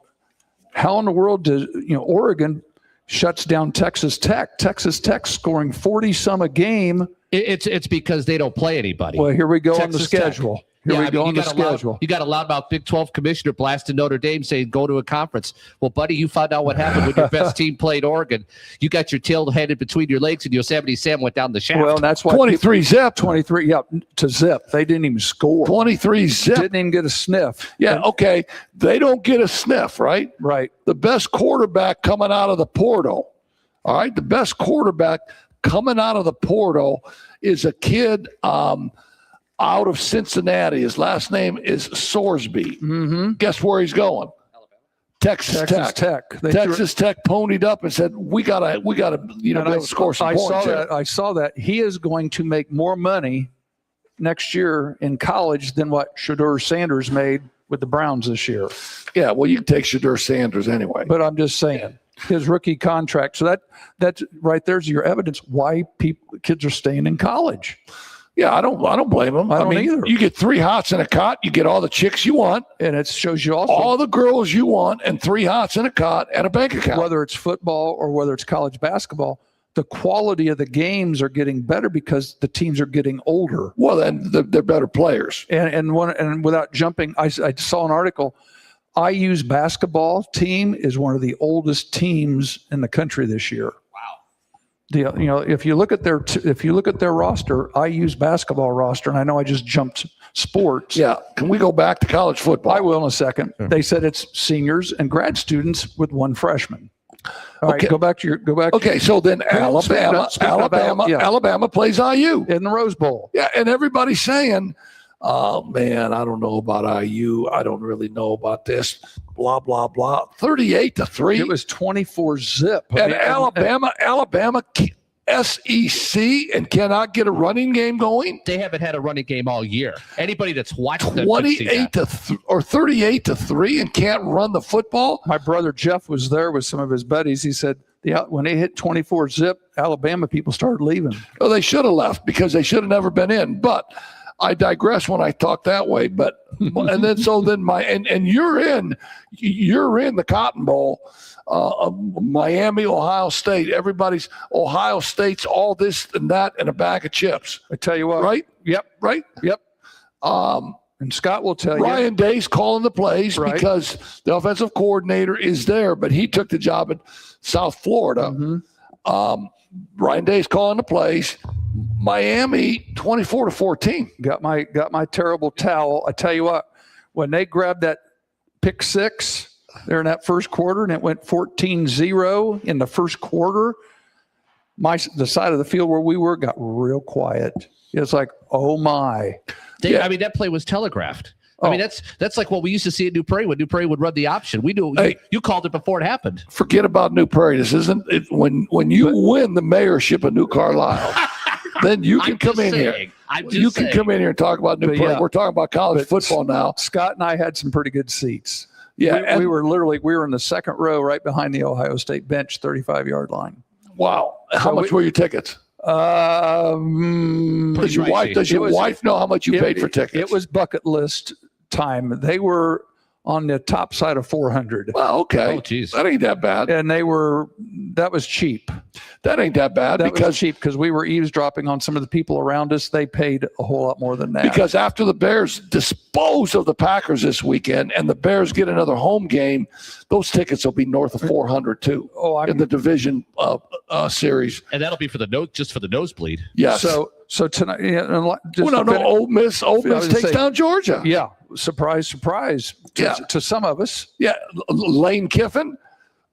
in the world does Oregon shuts down Texas Tech? Texas Tech scoring 40 some a game. It's because they don't play anybody. Well, here we go on the Texas Tech. schedule. Here we go on the schedule. You got a loudmouth Big 12 commissioner blasting Notre Dame saying, go to a conference. Well, buddy, you found out what happened when your best team played Oregon. You got your tail headed between your legs, and Yosemite Sam went down the shaft. Well, and that's why 23-0. 23, yeah, to zip. They didn't even score. 23-0. Didn't even get a sniff. Yeah, okay. They don't get a sniff, right? Right. The best quarterback coming out of the portal, all right? The best quarterback coming out of the portal is a kid out of Cincinnati. His last name is Sorsby. Mm-hmm. Guess where he's going? Texas Tech. Texas Tech ponied up and said, "We gotta, be able to score some points." I saw that he is going to make more money next year in college than what Shedeur Sanders made with the Browns this year. Yeah, well, you can take Shedeur Sanders anyway. But I'm just saying his rookie contract. So that's right. There's your evidence why kids are staying in college. Yeah, I don't blame him. I don't either. You get 3 hots in a cot, you get all the chicks you want, And it shows you also all the girls you want, and 3 hots in a cot and a bank account. whether it's football or whether it's college basketball, the quality of the games are getting better because the teams are getting older. Well, then they're better players. And without jumping, I saw an article. IU's basketball team is one of the oldest teams in the country this year. If you look at their roster, IU's basketball roster, and I know I just jumped sports. Yeah. Can we go back to college football? I will in a second. They said it's seniors and grad students with 1 freshman. All right, Okay. go back. Okay, so then Speaking of Alabama plays IU. in the Rose Bowl. Yeah, and everybody's saying, "Oh man, I don't know about IU. I don't really know about this." Blah blah blah. 38-3. It was 24-0. And Alabama SEC and cannot get a running game going. They haven't had a running game all year. Anybody that's watched them could see 28 that. or 38-3 and can't run the football. My brother Jeff was there with some of his buddies. He said when they hit 24-0, Alabama people started leaving. Well, they should have left because they should have never been in. But I digress when I talk that way. But and then you're in the Cotton Bowl. Miami, Ohio State. Everybody's Ohio State's all this and that and a bag of chips. I tell you what. Right? Yep. Right? Yep. And Scott will tell you. Ryan Day's calling the plays Right. because the offensive coordinator is there, but he took the job at South Florida. Mm-hmm. Ryan Day's calling the plays. Miami 24-14. Got my terrible towel. I tell you what, when they grabbed that pick 6 there in that first quarter and it went 14-0 in the first quarter, the side of the field where we were got real quiet. It's like, oh my. I mean, that play was telegraphed. I mean, that's like what we used to see at New Prairie when New Prairie would run the option. We do. Hey. You called it before it happened. Forget about New Prairie. This isn't it, when you win the mayorship of New Carlisle, then you can come in here. You can come in here and talk about New But Prairie. yeah. We're talking about college But football now. Scott and I had some pretty good seats. Yeah, we were in the second row right behind the Ohio State bench, 35-yard line. wow. How So much were your tickets? Does your pricey. wife know how much you paid for tickets? It was bucket list time. They were on the top side of 400, well, okay. Oh, geez. That ain't that bad. and that was cheap. That ain't that bad That was because cheap because we were eavesdropping on some of the people around us. They paid a whole lot more than that. because after the Bears dispose of the Packers this weekend and the Bears get another home game, those tickets will be north of 400 too in the division series. And that'll be for just for the nosebleed. Yes. So tonight, just Well, no, to finish- Ole Miss I was takes saying- down Georgia. yeah, surprise to some of us. Yeah. Lane Kiffin.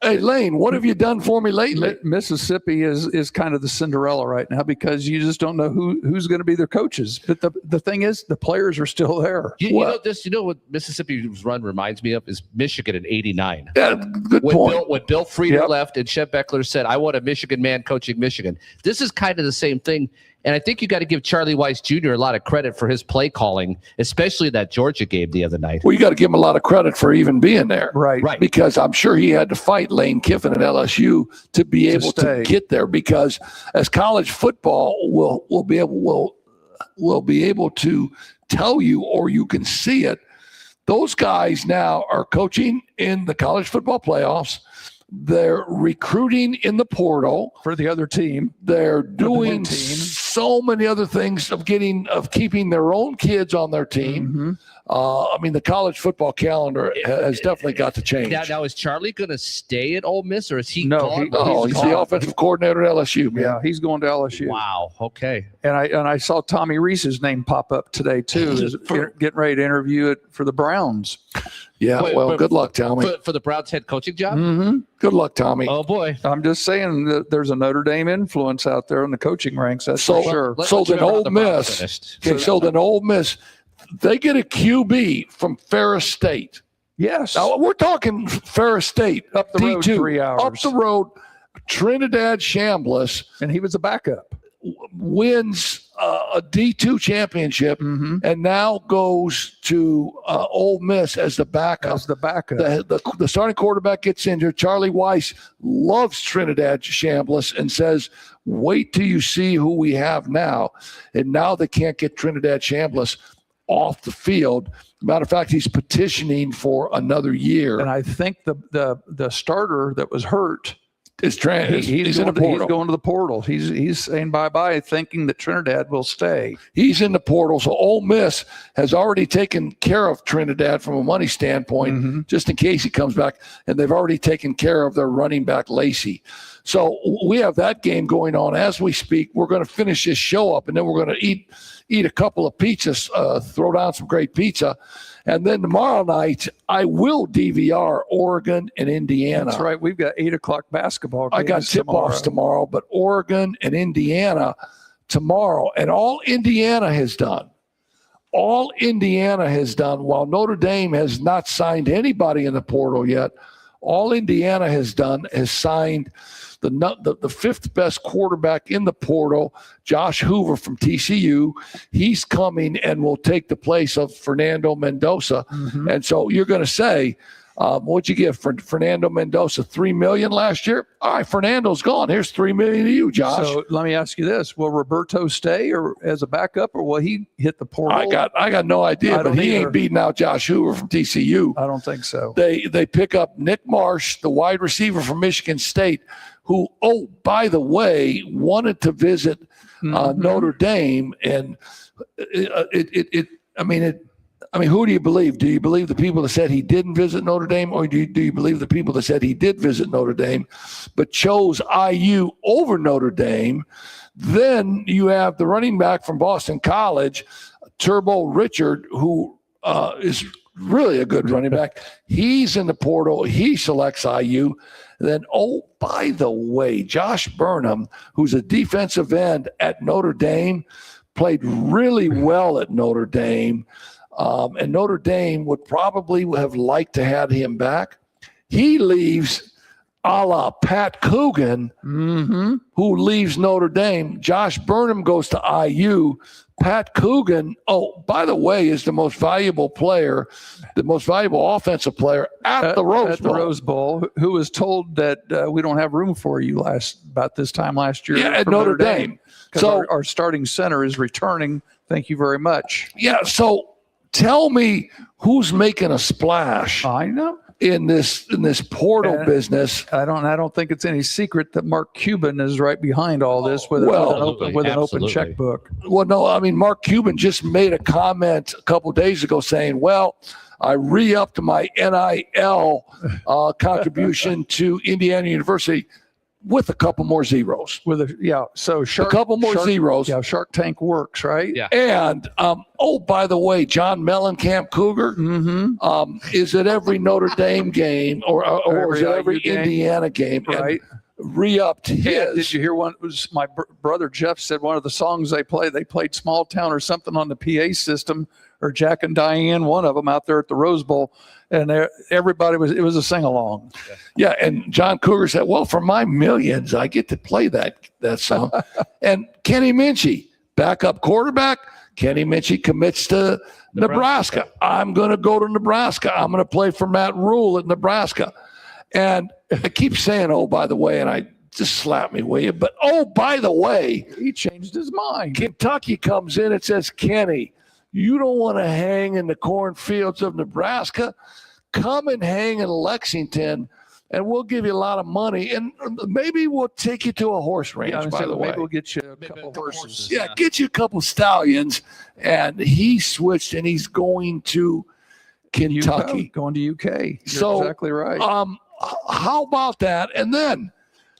Hey, Lane, what have you done for me lately? Mississippi is kind of the Cinderella right now because you just don't know who's going to be their coaches. But the thing is, the players are still there. You know what Mississippi's run reminds me of is Michigan in '89. Yeah, good point. When Bill Frieder Yep. left and Chet Beckler said, "I want a Michigan man coaching Michigan." This is kind of the same thing. And I think you got to give Charlie Weiss Jr. a lot of credit for his play calling, especially that Georgia game the other night. Well, you got to give him a lot of credit for even being there. Right. Because I'm sure he had to fight Lane Kiffin at LSU to be able to stay. get there. Because as college football will be able to tell you, or you can see it, those guys now are coaching in the college football playoffs. They're recruiting in the portal. For the other team, They're new doing team. so many other things of keeping their own kids on their team. I mean, the college football calendar has definitely got to change. Now is Charlie going to stay at Ole Miss or is he No, gone? He's the offensive coordinator at LSU, man. yeah, he's going to LSU. Wow. Okay. And I saw Tommy Reese's name pop up today too, getting ready to interview it for the Browns. Yeah, But good luck, Tommy. For the Browns head coaching job? Mm-hmm. Good luck, Tommy. Oh boy. I'm just saying that there's a Notre Dame influence out there in the coaching ranks. That's So- for sure. So Let's then remember how Ole the Browns Miss- finished. Okay, so then Ole Miss, they get a QB from Ferris State. Yes. Now, we're talking Ferris State. Up the road D2, 3 hours. Up the road, Trinidad Chambliss And he was a backup. wins a D2 championship Mm-hmm. and now goes to Ole Miss as the backup. As the backup. The starting quarterback gets injured. Charlie Weiss loves Trinidad Chambliss and says, wait till you see who we have now. And now they can't get Trinidad Chambliss off the field. Matter of fact, he's petitioning for another year. And I think the starter that was hurt, He's in the portal. He's going to the portal. He's saying bye-bye, thinking that Trinidad will stay. He's in the portal. So Ole Miss has already taken care of Trinidad from a money standpoint, Mm-hmm. just in case he comes back. And they've already taken care of their running back, Lacey. So we have that game going on as we speak. We're going to finish this show up, and then we're going to eat a couple of pizzas, throw down some great pizza. And then tomorrow night, I will DVR Oregon and Indiana. That's right. We've got 8:00 basketball games I got tip-offs tomorrow, but Oregon and Indiana tomorrow. And all Indiana has done, while Notre Dame has not signed anybody in the portal yet, all Indiana has done is signed the fifth best quarterback in the portal, Josh Hoover from TCU. He's coming and will take the place of Fernando Mendoza. Mm-hmm. And so you're going to say, what'd you give for Fernando Mendoza? $3 million last year? All right, Fernando's gone. Here's $3 million to you, Josh. So let me ask you this: will Roberto stay or as a backup, or will he hit the portal? I got no idea, I but don't he either. ain't beating out Josh Hoover from TCU. I don't think so. They pick up Nick Marsh, the wide receiver from Michigan State, who, oh, by the way, wanted to visit Mhm. Notre Dame. And I mean, who do you believe? Do you believe the people that said he didn't visit Notre Dame, or do you believe the people that said he did visit Notre Dame, but chose IU over Notre Dame? Then you have the running back from Boston College, Turbo Richard, who is really a good running back. He's in the portal. He selects IU. Then, oh, by the way, Josh Burnham, who's a defensive end at Notre Dame, played really well at Notre Dame. and Notre Dame would probably have liked to have him back. He leaves a la Pat Coogan, who leaves Notre Dame. Josh Burnham goes to IU. Pat Coogan, oh, by the way, is the most valuable player, the most valuable offensive player at the Rose Bowl. At the Rose Bowl, who was told that we don't have room for you about this time last year. Yeah, at for Notre Dame. So So, our starting center is returning. Thank you very much. yeah, so tell me who's making a splash I know. in this portal And- business. I don't think it's any secret that Mark Cuban is right behind all this with, Well, with an open absolutely. checkbook. Well, no, I mean, Mark Cuban just made a comment a couple of days ago saying, well, I re-upped my NIL contribution to Indiana University with a couple more zeros. So A Shark, couple more Shark- zeros. Yeah, Shark Tank works, right? Yeah. And, oh, by the way, John Mellencamp Cougar Mm-hmm. is at every Notre Dame game or is Every at every IU game. Indiana game. and Right. Re-upped Yeah, his. did you hear one? It was my brother Jeff said one of the songs they played Small Town or something on the PA system, or Jack and Diane, one of them out there at the Rose Bowl, and everybody it was a sing along. Yeah, and John Cougar said, well, for my millions, I get to play that song. And Kenny Minchie, backup quarterback. Kenny Minchie commits to Nebraska. I'm going to go to Nebraska. I'm going to play for Matt Rule at Nebraska. And I keep saying, oh, by the way, and I just slap me, will you? But, oh, by the way, He changed his mind. Kentucky comes in and says, Kenny, you don't want to hang in the cornfields of Nebraska. Come and hang in Lexington, and we'll give you a lot of money. And maybe we'll take you to a horse ranch, Yeah, by the way. maybe we'll get you a couple horses. Yeah, get you a couple stallions. And he switched, and he's going to Kentucky. Going to UK. You're So, exactly right. How about that? And then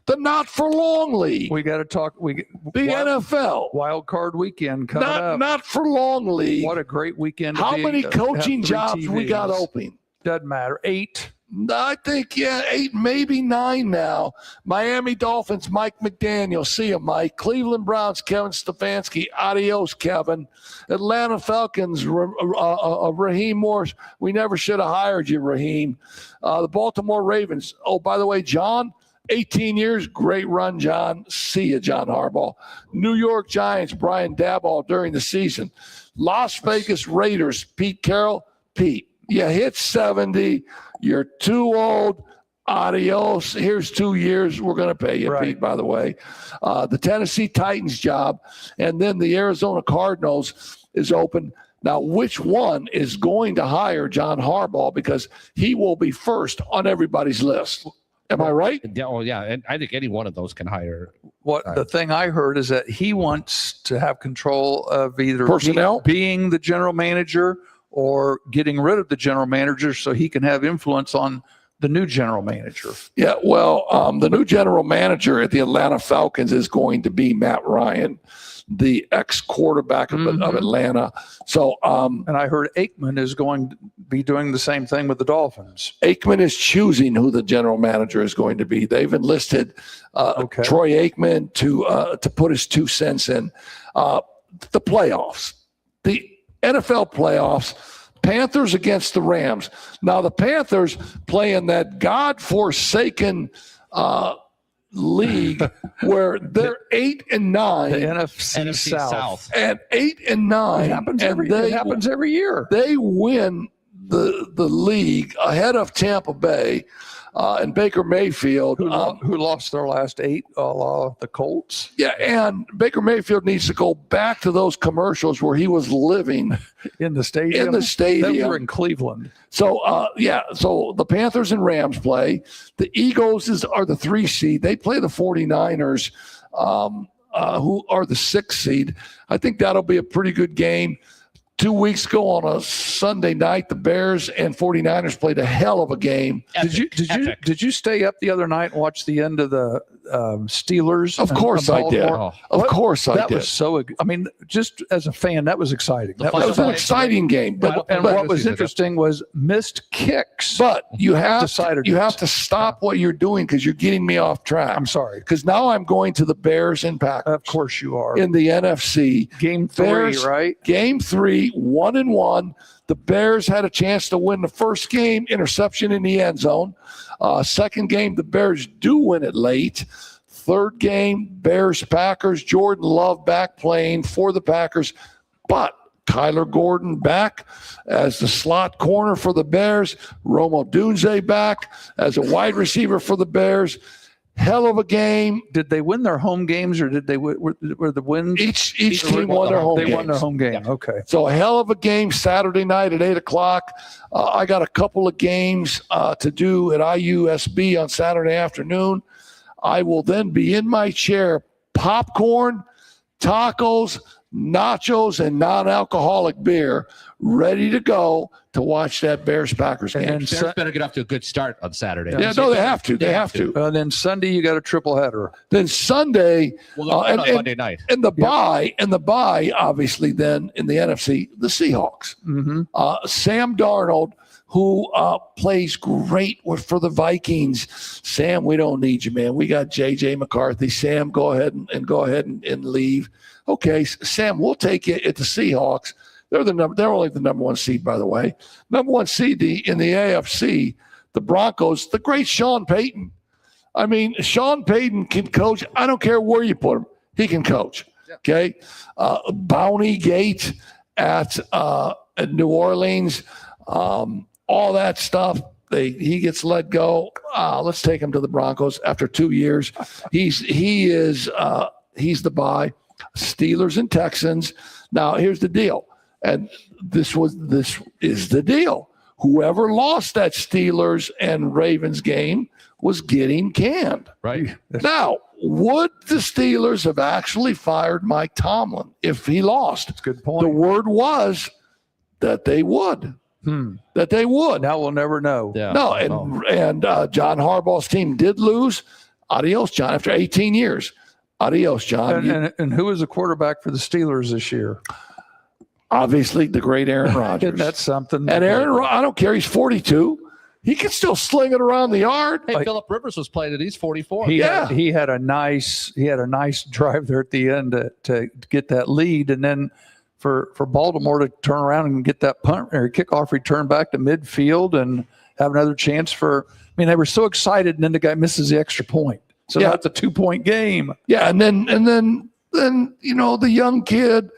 the Not For Long League, We got to talk. the NFL, Wild Card Weekend coming up. Not For Long League. What a great weekend! to How be- many have coaching 3 jobs we got TVs. open? Doesn't matter. 8. I think, 8, maybe 9 now. Miami Dolphins, Mike McDaniel. See you, Mike. Cleveland Browns, Kevin Stefanski. Adios, Kevin. Atlanta Falcons, Raheem Morris. We never should have hired you, Raheem. The Baltimore Ravens. Oh, by the way, John, 18 years. Great run, John. See you, John Harbaugh. New York Giants, Brian Daboll during the season. Las Vegas Raiders, Pete Carroll. Pete, you hit 70. You're too old. Adios. Here's 2 years. We're going to pay you, Right. Pete, by the way. The Tennessee Titans job. And then the Arizona Cardinals is open. Now, which one is going to hire John Harbaugh? Because he will be first on everybody's list. Am I right? Yeah, well, yeah, and I think any one of those can hire. The thing I heard is that he wants to have control of either Personnel? being the general manager or getting rid of the general manager so he can have influence on the new general manager. Yeah, well, the new general manager at the Atlanta Falcons is going to be Matt Ryan, the ex-quarterback of Atlanta. So And I heard Aikman is going to be doing the same thing with the Dolphins. Aikman is choosing who the general manager is going to be. They've enlisted Troy Aikman to put his 2 cents in. The playoffs, the NFL playoffs, Panthers against the Rams. Now the Panthers play in that godforsaken league where they're 8 and 9, The NFC, South. and 8 and 9. It happens and it happens every year. they win the league ahead of Tampa Bay and Baker Mayfield. Who lost their last 8, the Colts. Yeah, and Baker Mayfield needs to go back to those commercials where he was living In the stadium. in the Those stadium. were in Cleveland. So, so the Panthers and Rams play. The Eagles are the 3 seed. They play the 49ers, who are the 6 seed. I think that'll be a pretty good game. 2 weeks ago on a Sunday night, the Bears and 49ers played a hell of a game. Did you stay up the other night and watch the end of the Steelers? Of course I did. Baltimore? Of course I That did. was so. I mean, just as a fan, that was exciting. The That That was an fun. exciting game. But And what was interesting was missed kicks. But you have Decided you it. have to stop what you're doing because you're getting me off track. I'm sorry. Because now I'm going to the Bears and Packers Of course you are. in the NFC. Game 3, Bears, right? Game 3, Sunday, 1-1. The Bears had a chance to win the first game, interception in the end zone. Second game, the Bears do win it late. Third game, Bears-Packers. Jordan Love back playing for the Packers. But Kyler Gordon back as the slot corner for the Bears. Rome Odunze back as a wide receiver for the Bears. Hell of a game. Did they win their home games, or did they were the wins? Each team won their home games. They won their home game. Okay. So a hell of a game Saturday night at 8 o'clock. I got a couple of games to do at IUSB on Saturday afternoon. I will then be in my chair, popcorn, tacos, nachos, and non-alcoholic beer, ready to go to watch that Bears-Packers game. And Bears better get off to a good start on Saturday. Yeah, no, they have to. They have to. Then Sunday you got a triple header. Then Sunday, Well, and Monday night. the bye, obviously, then in the NFC, the Seahawks. Mm-hmm. Sam Darnold, who plays great for the Vikings. Sam, we don't need you, man. We got J.J. McCarthy. Sam, go ahead and leave. Okay, Sam, we'll take you at the Seahawks. They're only the number one seed, by the way. Number one seed in the AFC, the Broncos, the great Sean Payton. I mean, Sean Payton can coach. I don't care where you put him. He can coach. Okay. Bounty Gate at New Orleans, all that stuff. He gets let go. Let's take him to the Broncos after 2 years. He's the bye. Steelers and Texans. Now here's the deal. And this is the deal. Whoever lost that Steelers and Ravens game was getting canned. Right. Now, would the Steelers have actually fired Mike Tomlin if he lost? That's a good The point. word was that they would. That they would. Now we'll never know. Yeah. No, and John Harbaugh's team did lose. Adios, John. After 18 years. Adios, John. And who is the quarterback for the Steelers this year? Obviously, the great Aaron Rodgers. That's something. And I don't care. He's 42. He can still sling it around the yard. Hey, Phillip Rivers was playing it. He's 44. He had a nice drive there at the end to get that lead, and then for Baltimore to turn around and get that punt or kickoff return back to midfield and have another chance for. I mean, they were so excited, and then the guy misses the extra point. So that's a 2-point game. Yeah, and then the young kid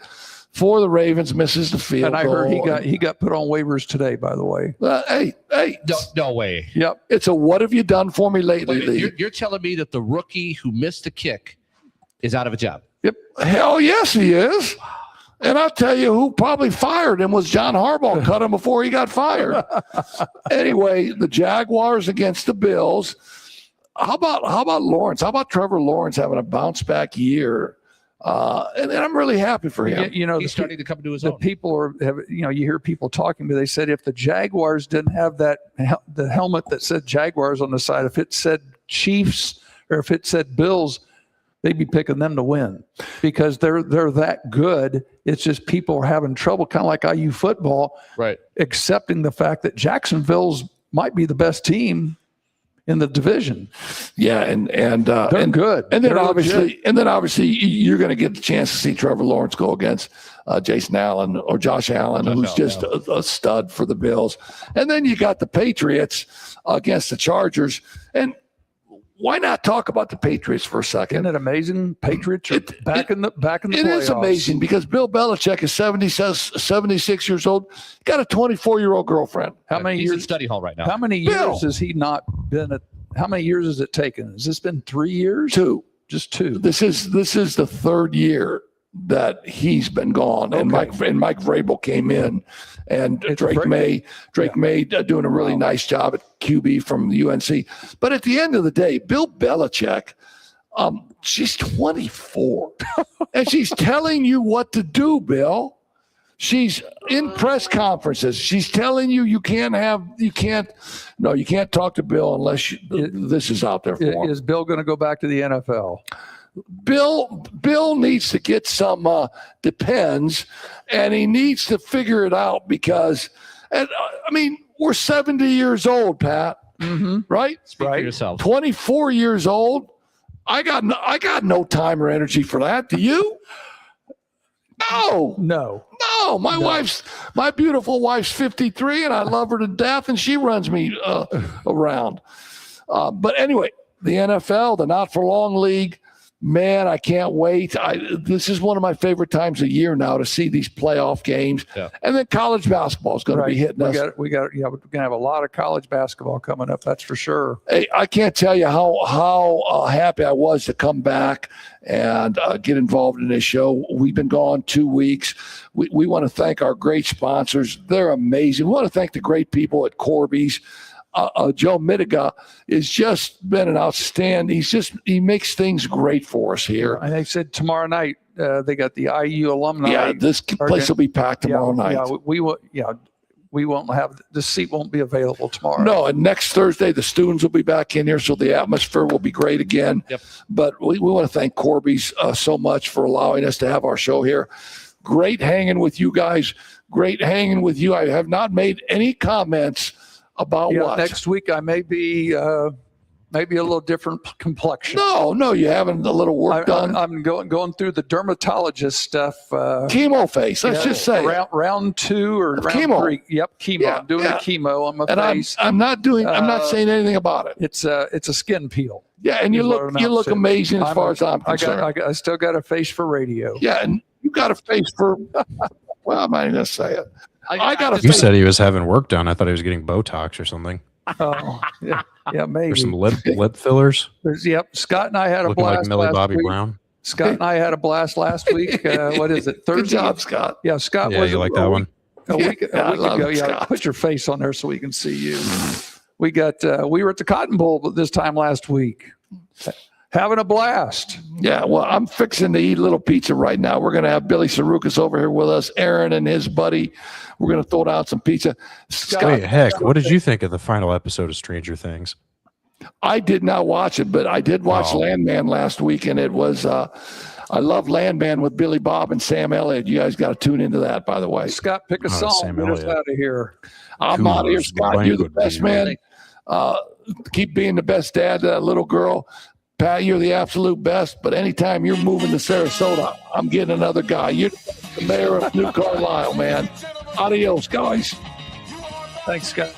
for the Ravens misses the field And I heard goal. he got put on waivers today, by the way. Hey, No way. Yep. it's a what have you done for me lately? Wait, league. you're telling me that the rookie who missed the kick is out of a job? Yep. Hell yes, he is. And I'll tell you who probably fired him was John Harbaugh. Cut him before he got fired. Anyway, the Jaguars against the Bills. How about Lawrence? How about Trevor Lawrence having a bounce back year? And I'm really happy for him. He's starting to come to his The own. people you hear people talking, but they said if the Jaguars didn't have the helmet that said Jaguars on the side, if it said Chiefs or if it said Bills, they'd be picking them to win because they're that good. It's just people are having trouble, kind of like IU football, Right. accepting the fact that Jacksonville's might be the best team in the division. Yeah, and They're good. And then They're obviously you're going to get the chance to see Trevor Lawrence go against Jason Allen or Josh Allen, who's just a stud for the Bills. And then you got the Patriots against the Chargers. And why not talk about the Patriots for a second? Isn't it amazing? Patriots are back in the It playoffs. is amazing because Bill Belichick is 76 years old, got a 24-year-old girlfriend. How many He's in years? study hall right now. How many Bill. years has he not been at? How many years has it taken? Has this been 3 years? 2. Just 2. This is the third year that he's been gone, and Mike Vrabel came in, and Drake May doing a really nice job at QB from the UNC. But at the end of the day, Bill Belichick, she's 24, and she's telling you what to do, Bill. She's in press conferences. She's telling you can't talk to Bill unless this is out there for him. Is Bill going to go back to the NFL? Bill needs to get some depends, and he needs to figure it out because, we're 70 years old, Pat, right? Speak for yourself. 24 years old. I got no time or energy for that. Do you? No. No, my beautiful wife's 53, and I love her to death, and she runs me around. But anyway, the NFL, the Not for Long League, man, I can't wait. This is one of my favorite times of year now to see these playoff games. Yeah. And then college basketball is going to be hitting us. We're going to have a lot of college basketball coming up. That's for sure. Hey, I can't tell you how happy I was to come back and get involved in this show. We've been gone 2 weeks. We want to thank our great sponsors. They're amazing. We want to thank the great people at Corby's. Joe Mitiga has just been an outstanding. He makes things great for us here. And they said tomorrow night they got the IU alumni. Yeah, this place will be packed tomorrow night. Yeah, we won't have the seat won't be available tomorrow. No, and next Thursday the students will be back in here, so the atmosphere will be great again. Yep. But we want to thank Corby's so much for allowing us to have our show here. Great hanging with you guys. Great hanging with you. I have not made any comments about what next week I may be maybe a little different complexion. No, you haven't a little work done. I'm going through the dermatologist stuff. Chemo face. Let's just say round 2 or round chemo. 3. Yep, chemo. Yeah, I'm doing the chemo on my and face. I'm not saying anything about it. It's a skin peel. Yeah, and you look amazing as far as I'm concerned. I still got a face for radio. Yeah, and you got a face for. Well, I'm not even gonna say it. I got a You face. said he was having work done. I thought he was getting Botox or something. Oh, yeah, maybe. Or some lip fillers. Scott and I had a Looking blast like Millie last Bobby week. Brown. Scott and I had a blast last week. What is it? Thursday? Good job, Scott. Yeah, Scott. Yeah, was you like that one? A week I love ago. it, Yeah, Scott. put your face on there so we can see you. We were at the Cotton Bowl this time last week, having a blast. Yeah, well, I'm fixing to eat a little pizza right now. We're going to have Billy Sarukas over here with us, Aaron and his buddy. We're going to throw down some pizza. Scott, Wait, heck, what did you think of the final episode of Stranger Things? I did not watch it, but I did watch Landman last week, and it was I love Landman with Billy Bob and Sam Elliott. You guys got to tune into that, by the way. Scott, pick a song. Sam Get us Elliott. out of here. I'm out of here, Who's Scott. You're the language best man? man. Keep being the best dad to that little girl. Pat, you're the absolute best, but anytime you're moving to Sarasota, I'm getting another guy. You're the mayor of New Carlisle, man. Adios, guys. Thanks, Scott.